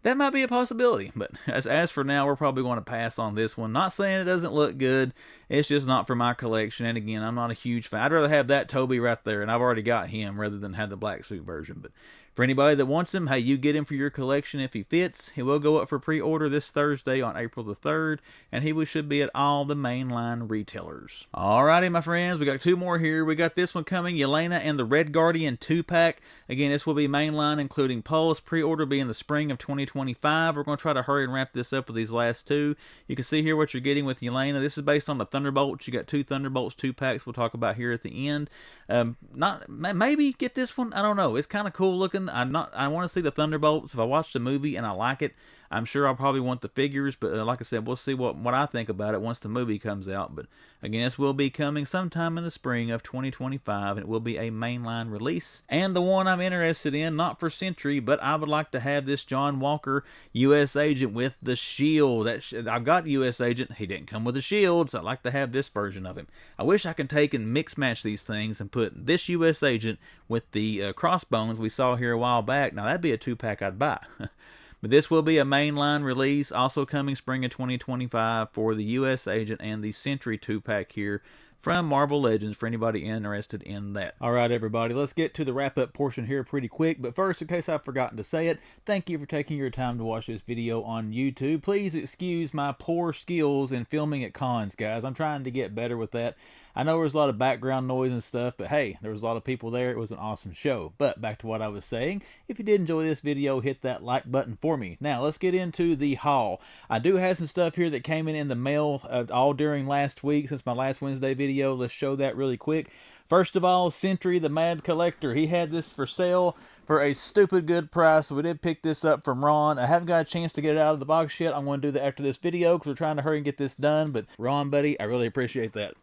that might be a possibility. But as for now, we're probably going to pass on this one. Not saying it doesn't look good. It's just not for my collection. And again, I'm not a huge fan. I'd rather have that Toby right there, and I've already got him rather than have the black suit version. But for anybody that wants him, hey, you get him for your collection if he fits. He will go up for pre-order this Thursday on April the 3rd, and he should be at all the mainline retailers. Alrighty, my friends, we got two more here. We got this one coming, Yelena and the Red Guardian 2-pack. Again, this will be mainline, including Pulse. Pre-order be in the spring of 2025. We're going to try to hurry and wrap this up with these last two. You can see here what you're getting with Yelena. This is based on the Thunderbolts. You got two Thunderbolts 2-packs we'll talk about here at the end. Maybe get this one. I don't know. It's kind of cool looking. I want to see the Thunderbolts. If I watch the movie and I like it, I'm sure I'll probably want the figures, but like I said, we'll see what I think about it once the movie comes out. But again, this will be coming sometime in the spring of 2025, and it will be a mainline release. And the one I'm interested in, not for Sentry, but I would like to have this John Walker U.S. Agent with the shield. I've got U.S. Agent. He didn't come with a shield, so I'd like to have this version of him. I wish I could take and mix match these things and put this U.S. Agent with the crossbones we saw here a while back. Now, that'd be a 2-pack I'd buy. But this will be a mainline release, also coming spring of 2025 for the U.S. Agent and the Sentry 2-pack here from Marvel Legends for anybody interested in that. Alright everybody, let's get to the wrap-up portion here pretty quick. But first, in case I've forgotten to say it, thank you for taking your time to watch this video on YouTube. Please excuse my poor skills in filming at cons, guys. I'm trying to get better with that. I know there was a lot of background noise and stuff, but hey, there was a lot of people there. It was an awesome show. But back to what I was saying, if you did enjoy this video, hit that like button for me. Now, let's get into the haul. I do have some stuff here that came in the mail all during last week since my last Wednesday video. Let's show that really quick. First of all, Sentry the Mad Collector. He had this for sale for a stupid good price. So we did pick this up from Ron. I haven't got a chance to get it out of the box yet. I'm going to do that after this video because we're trying to hurry and get this done. But Ron, buddy, I really appreciate that.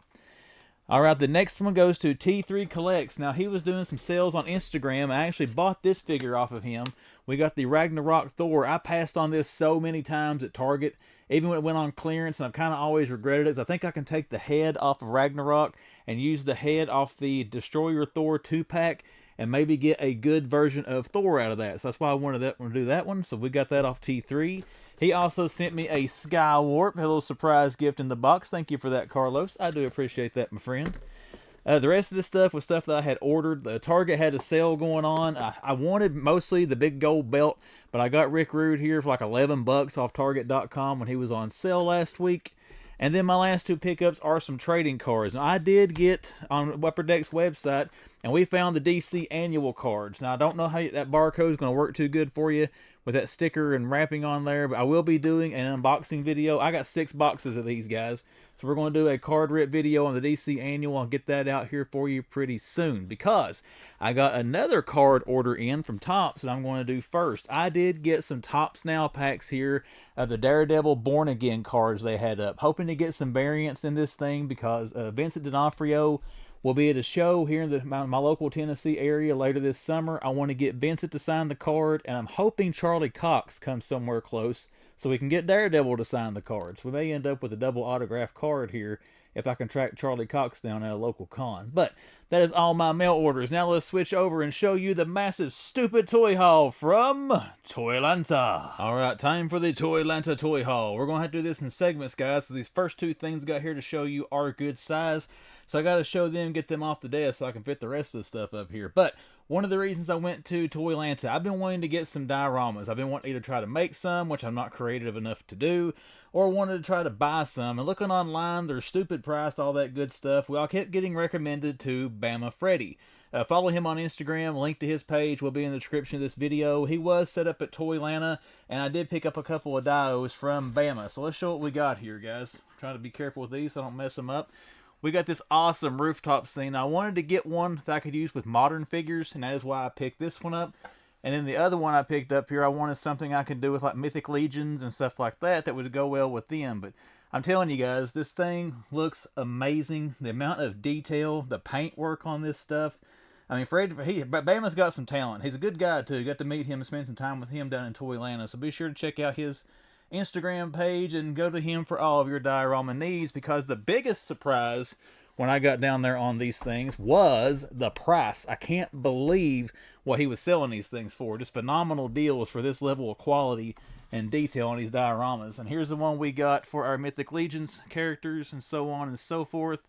Alright, the next one goes to T3 Collects. Now, he was doing some sales on Instagram. I actually bought this figure off of him. We got the Ragnarok Thor. I passed on this so many times at Target, even when it went on clearance, and I've kind of always regretted it. I think I can take the head off of Ragnarok and use the head off the Destroyer Thor 2-pack and maybe get a good version of Thor out of that. So that's why I wanted to do that one. So we got that off T3. He also sent me a Sky Warp, a little surprise gift in the box. Thank you for that, Carlos. I do appreciate that, my friend. The rest of this stuff was stuff that I had ordered. The Target had a sale going on. I wanted mostly the big gold belt, but I got Rick Rude here for like 11 bucks off Target.com when he was on sale last week. And then my last two pickups are some trading cards. Now, I did get on Upper Deck's website, and we found the DC annual cards. Now, I don't know how that barcode is going to work too good for you with that sticker and wrapping on there, but I will be doing an unboxing video. I got 6 boxes of these guys, so we're going to do a card rip video on the DC annual. I'll get that out here for you pretty soon because I got another card order in from Topps that I'm going to do first. I did get some Topps Now packs here of the Daredevil Born Again cards they had up, hoping to get some variants in this thing because Vincent D'Onofrio will be at a show here in my local Tennessee area later this summer. I want to get Vincent to sign the card, and I'm hoping Charlie Cox comes somewhere close so we can get Daredevil to sign the cards. We may end up with a double autograph card here if I can track Charlie Cox down at a local con. But that is all my mail orders. Now let's switch over and show you the massive stupid toy haul from Toylanta. Alright, time for the Toylanta toy haul. We're going to have to do this in segments, guys. So these first two things I got here to show you are good size. So I got to show them, get them off the desk so I can fit the rest of the stuff up here. But one of the reasons I went to Toylanta, I've been wanting to get some dioramas. I've been wanting to either try to make some, which I'm not creative enough to do, or wanted to try to buy some. And looking online, they're stupid priced, all that good stuff. Well, I kept getting recommended to Bama Freddy. Follow him on Instagram. Link to his page will be in the description of this video. He was set up at Toylanta, and I did pick up a couple of dios from Bama. So let's show what we got here, guys. Try to be careful with these so I don't mess them up. We got this awesome rooftop scene. I wanted to get one that I could use with modern figures, and that is why I picked this one up. And then the other one I picked up here, I wanted something I could do with like Mythic Legions and stuff like that that would go well with them. But I'm telling you guys, this thing looks amazing. The amount of detail, the paint work on this stuff. I mean, Bama's got some talent. He's a good guy too. Got to meet him and spend some time with him down in Toylanta. So be sure to check out his Instagram page and go to him for all of your diorama needs, because the biggest surprise when I got down there on these things was the price. I can't believe what he was selling these things for. Just phenomenal deals for this level of quality and detail on these dioramas. And here's the one we got for our Mythic Legions characters and so on and so forth.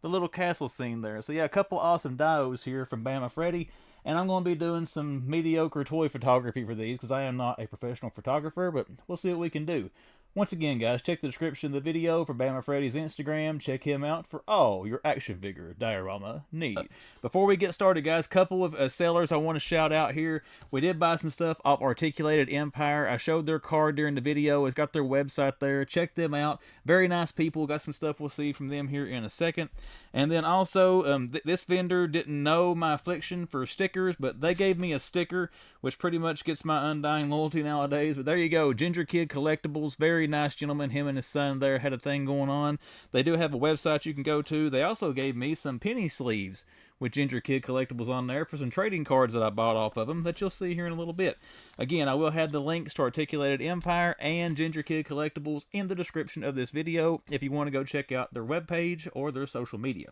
The little castle scene there. So yeah, a couple awesome dios here from Bama Freddy. And I'm going to be doing some mediocre toy photography for these because I am not a professional photographer, but we'll see what we can do. Once again, guys, check the description of the video for Bama Freddy's Instagram. Check him out for all your action figure diorama needs. Before we get started, guys, couple of sellers I want to shout out here. We did buy some stuff off Articulated Empire. I showed their card during the video. It's got their website there. Check them out. Very nice people. Got some stuff we'll see from them here in a second. And then also, this vendor didn't know my affliction for stickers, but they gave me a sticker, which pretty much gets my undying loyalty nowadays. But there you go, GingerKidCollectibles. Very nice gentleman. Him and his son there had a thing going on. They do have a website you can go to. They also gave me some penny sleeves with GingerKidCollectibles on there for some trading cards that I bought off of them that you'll see here in a little bit. Again, I will have the links to Articulated Empire and GingerKidCollectibles in the description of this video if you want to go check out their webpage or their social media.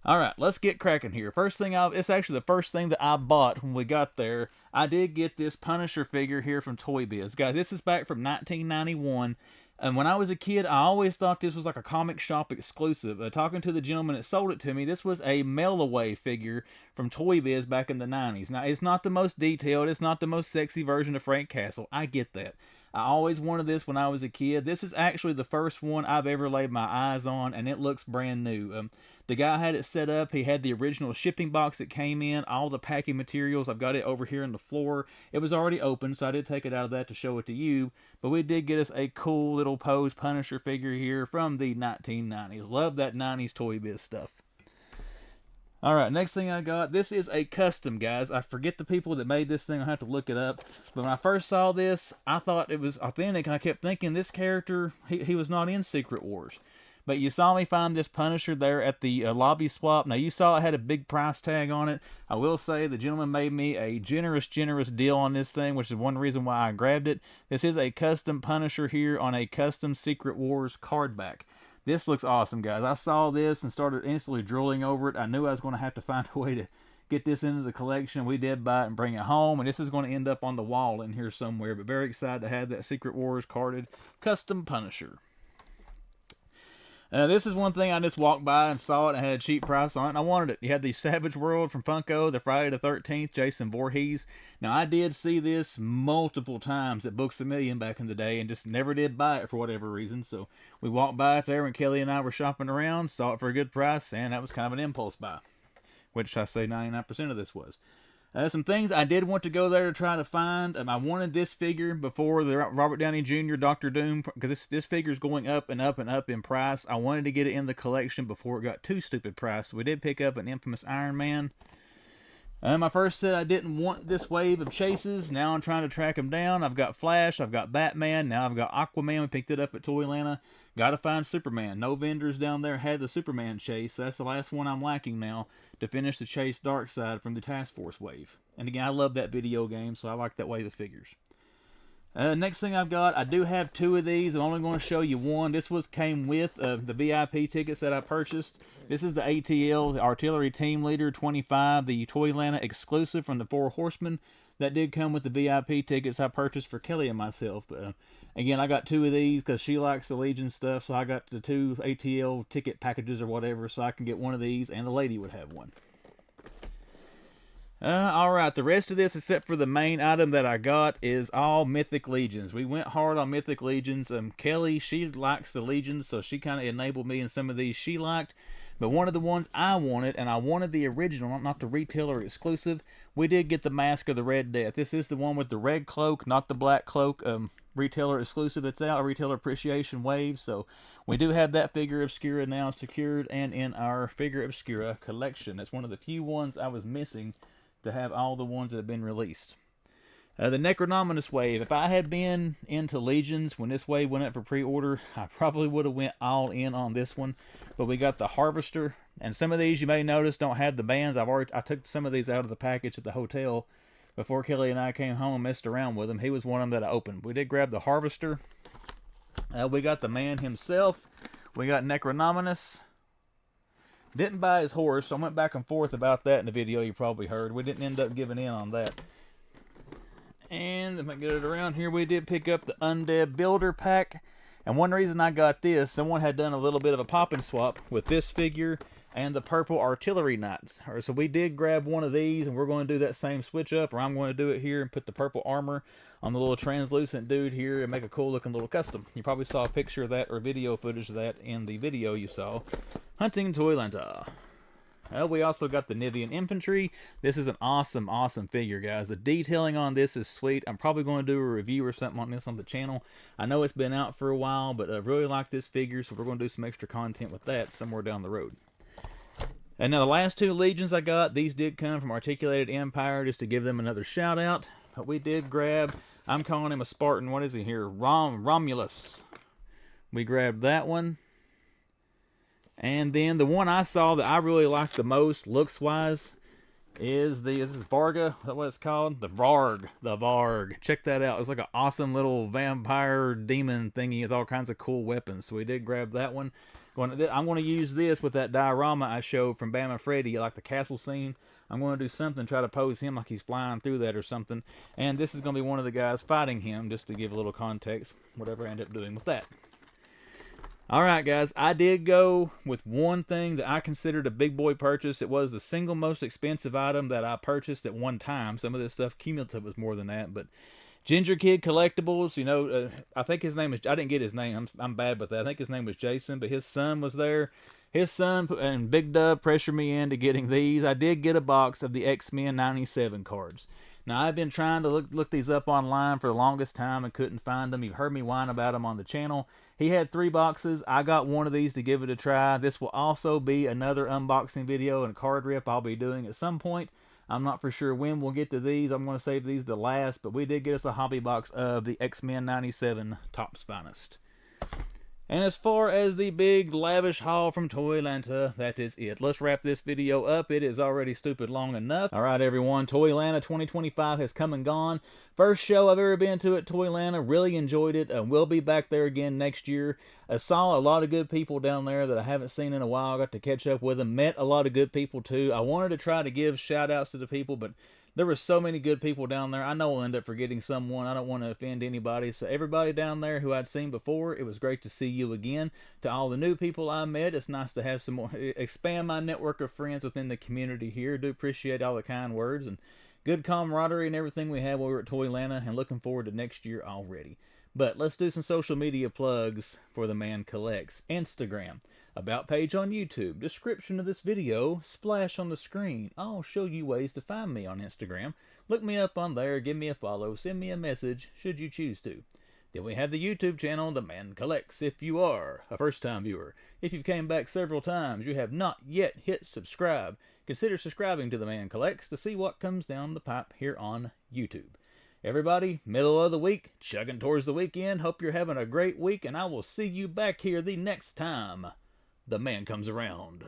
Alright, let's get cracking here. First thing, it's actually the first thing that I bought when we got there. I did get this Punisher figure here from Toy Biz. Guys, this is back from 1991. And when I was a kid, I always thought this was like a comic shop exclusive. Talking to the gentleman that sold it to me, this was a mail-away figure from Toy Biz back in the 90s. Now, it's not the most detailed. It's not the most sexy version of Frank Castle. I get that. I always wanted this when I was a kid. This is actually the first one I've ever laid my eyes on, and it looks brand new. The guy had it set up. He had the original shipping box that came in, all the packing materials. I've got it over here on the floor. It was already open, so I did take it out of that to show it to you. But we did get us a cool little pose Punisher figure here from the 1990s. Love that 90s Toy Biz stuff. Alright, next thing I got, this is a custom, guys. I forget the people that made this thing. I'll have to look it up. But when I first saw this, I thought it was authentic, and I kept thinking this character, he was not in Secret Wars. But you saw me find this Punisher there at the lobby swap. Now, you saw it had a big price tag on it. I will say the gentleman made me a generous deal on this thing, which is one reason why I grabbed it. This is a custom Punisher here on a custom Secret Wars card back. This looks awesome, guys. I saw this and started instantly drooling over it. I knew I was going to have to find a way to get this into the collection. We did buy it and bring it home, and this is going to end up on the wall in here somewhere. But very excited to have that Secret Wars carded custom Punisher. This is one thing I just walked by and saw it and had a cheap price on it, and I wanted it. You had the Savage World from Funko, the Friday the 13th, Jason Voorhees. Now, I did see this multiple times at Books A Million back in the day and just never did buy it for whatever reason. So we walked by it there when Kelly and I were shopping around, saw it for a good price, and that was kind of an impulse buy, which I say 99% of this was. Some things I did want to go there to try to find. I wanted this figure before the Robert Downey Jr. Dr. Doom, because this figure is going up and up and up in price. I wanted to get it in the collection before it got too stupid price. We did pick up an infamous Iron Man. I first said I didn't want this wave of chases. Now I'm trying to track them down. I've got Flash, I've got Batman, now I've got Aquaman. We picked it up at Toylanta. Got to find Superman. No vendors down there had the Superman chase. That's the last one I'm lacking now to finish the chase Darkseid from the Task Force wave. And again, I love that video game, so I like that wave of figures. Next thing I've got, I do have two of these. I'm only going to show you one. This came with the VIP tickets that I purchased. This is the ATL, the Artillery Team Leader 25, the Toylanta exclusive from the Four Horsemen. That did come with the VIP tickets I purchased for Kelly and myself. But again, I got two of these because she likes the Legion stuff, so I got the two ATL ticket packages or whatever, so I can get one of these, and the lady would have one. Alright, the rest of this, except for the main item that I got, is all Mythic Legions. We went hard on Mythic Legions. Kelly, she likes the Legions, so she kind of enabled me in some of these she liked. But one of the ones I wanted, and I wanted the original, not the retailer exclusive, we did get the Mask of the Red Death. This is the one with the red cloak, not the black cloak, retailer exclusive that's out, a retailer appreciation wave. So we do have that figure Obscura now secured and in our figure Obscura collection. That's one of the few ones I was missing to have all the ones that have been released. The Necronominous wave. If I had been into Legions when this wave went up for pre-order, I probably would have went all in on this one. But we got the Harvester, and some of these you may notice don't have the bands. I took some of these out of the package at the hotel before Kelly and I came home and messed around with him. He was one of them that I opened. We did grab the Harvester. We got the man himself. We got Necronominus. Didn't buy his horse. I went back and forth about that in the video you probably heard. We didn't end up giving in on that. And if I get it around here, we did pick up the Undead Builder Pack. And one reason I got this, someone had done a little bit of a pop and swap with this figure and the purple artillery knights. So we did grab one of these, and we're going to do that same switch up, or I'm going to do it here and put the purple armor on the little translucent dude here and make a cool looking little custom. You probably saw a picture of that or video footage of that in the video you saw. Hunting Toylanta. We also got the Nivian Infantry. This is an awesome, awesome figure, guys. The detailing on this is sweet. I'm probably going to do a review or something on this on the channel. I know it's been out for a while, but I really like this figure, so we're going to do some extra content with that somewhere down the road. And now the last two Legions I got, these did come from Articulated Empire, just to give them another shout out. But we did grab, I'm calling him a Spartan, what is he here? Romulus. We grabbed that one. And then the one I saw that I really like the most, looks-wise, is this is Varga. Is that what it's called? The Varg. The Varg. Check that out. It's like an awesome little vampire demon thingy with all kinds of cool weapons. So we did grab that one. I'm going to use this with that diorama I showed from Bama Freddy, like the castle scene. I'm going to do something, try to pose him like he's flying through that or something. And this is going to be one of the guys fighting him, just to give a little context, whatever I end up doing with that. Alright guys, I did go with one thing that I considered a big boy purchase. It was the single most expensive item that I purchased at one time. Some of this stuff cumulative was more than that, but GingerKidCollectibles, you know, I think his name is, I didn't get his name, I'm bad with that. I think his name was Jason, but his son was there. His son and Big Dub pressured me into getting these. I did get a box of the X-Men 97 cards. Now, I've been trying to look these up online for the longest time and couldn't find them. You've heard me whine about them on the channel. He had 3 boxes. I got one of these to give it a try. This will also be another unboxing video and a card rip I'll be doing at some point. I'm not for sure when we'll get to these. I'm going to save these the last, but we did get us a hobby box of the X-Men 97 Topps Finest. And as far as the big lavish haul from Toylanta, that is it. Let's wrap this video up. It is already stupid long enough. Alright everyone, Toylanta 2025 has come and gone. First show I've ever been to at Toylanta. Really enjoyed it. We'll be back there again next year. I saw a lot of good people down there that I haven't seen in a while. I got to catch up with them. Met a lot of good people too. I wanted to try to give shout outs to the people, but there were so many good people down there. I know I'll end up forgetting someone. I don't want to offend anybody. So everybody down there who I'd seen before, it was great to see you again. To all the new people I met, it's nice to have some more, expand my network of friends within the community here. Do appreciate all the kind words and good camaraderie and everything we had while we were at Toylanta, and looking forward to next year already. But let's do some social media plugs for the Man Collects. Instagram, about page on YouTube, description of this video, splash on the screen. I'll show you ways to find me on Instagram. Look me up on there, give me a follow, send me a message, should you choose to. Then we have the YouTube channel, The Man Collects, if you are a first-time viewer. If you've came back several times, you have not yet hit subscribe. Consider subscribing to The Man Collects to see what comes down the pipe here on YouTube. Everybody, middle of the week, chugging towards the weekend. Hope you're having a great week, and I will see you back here the next time the man comes around.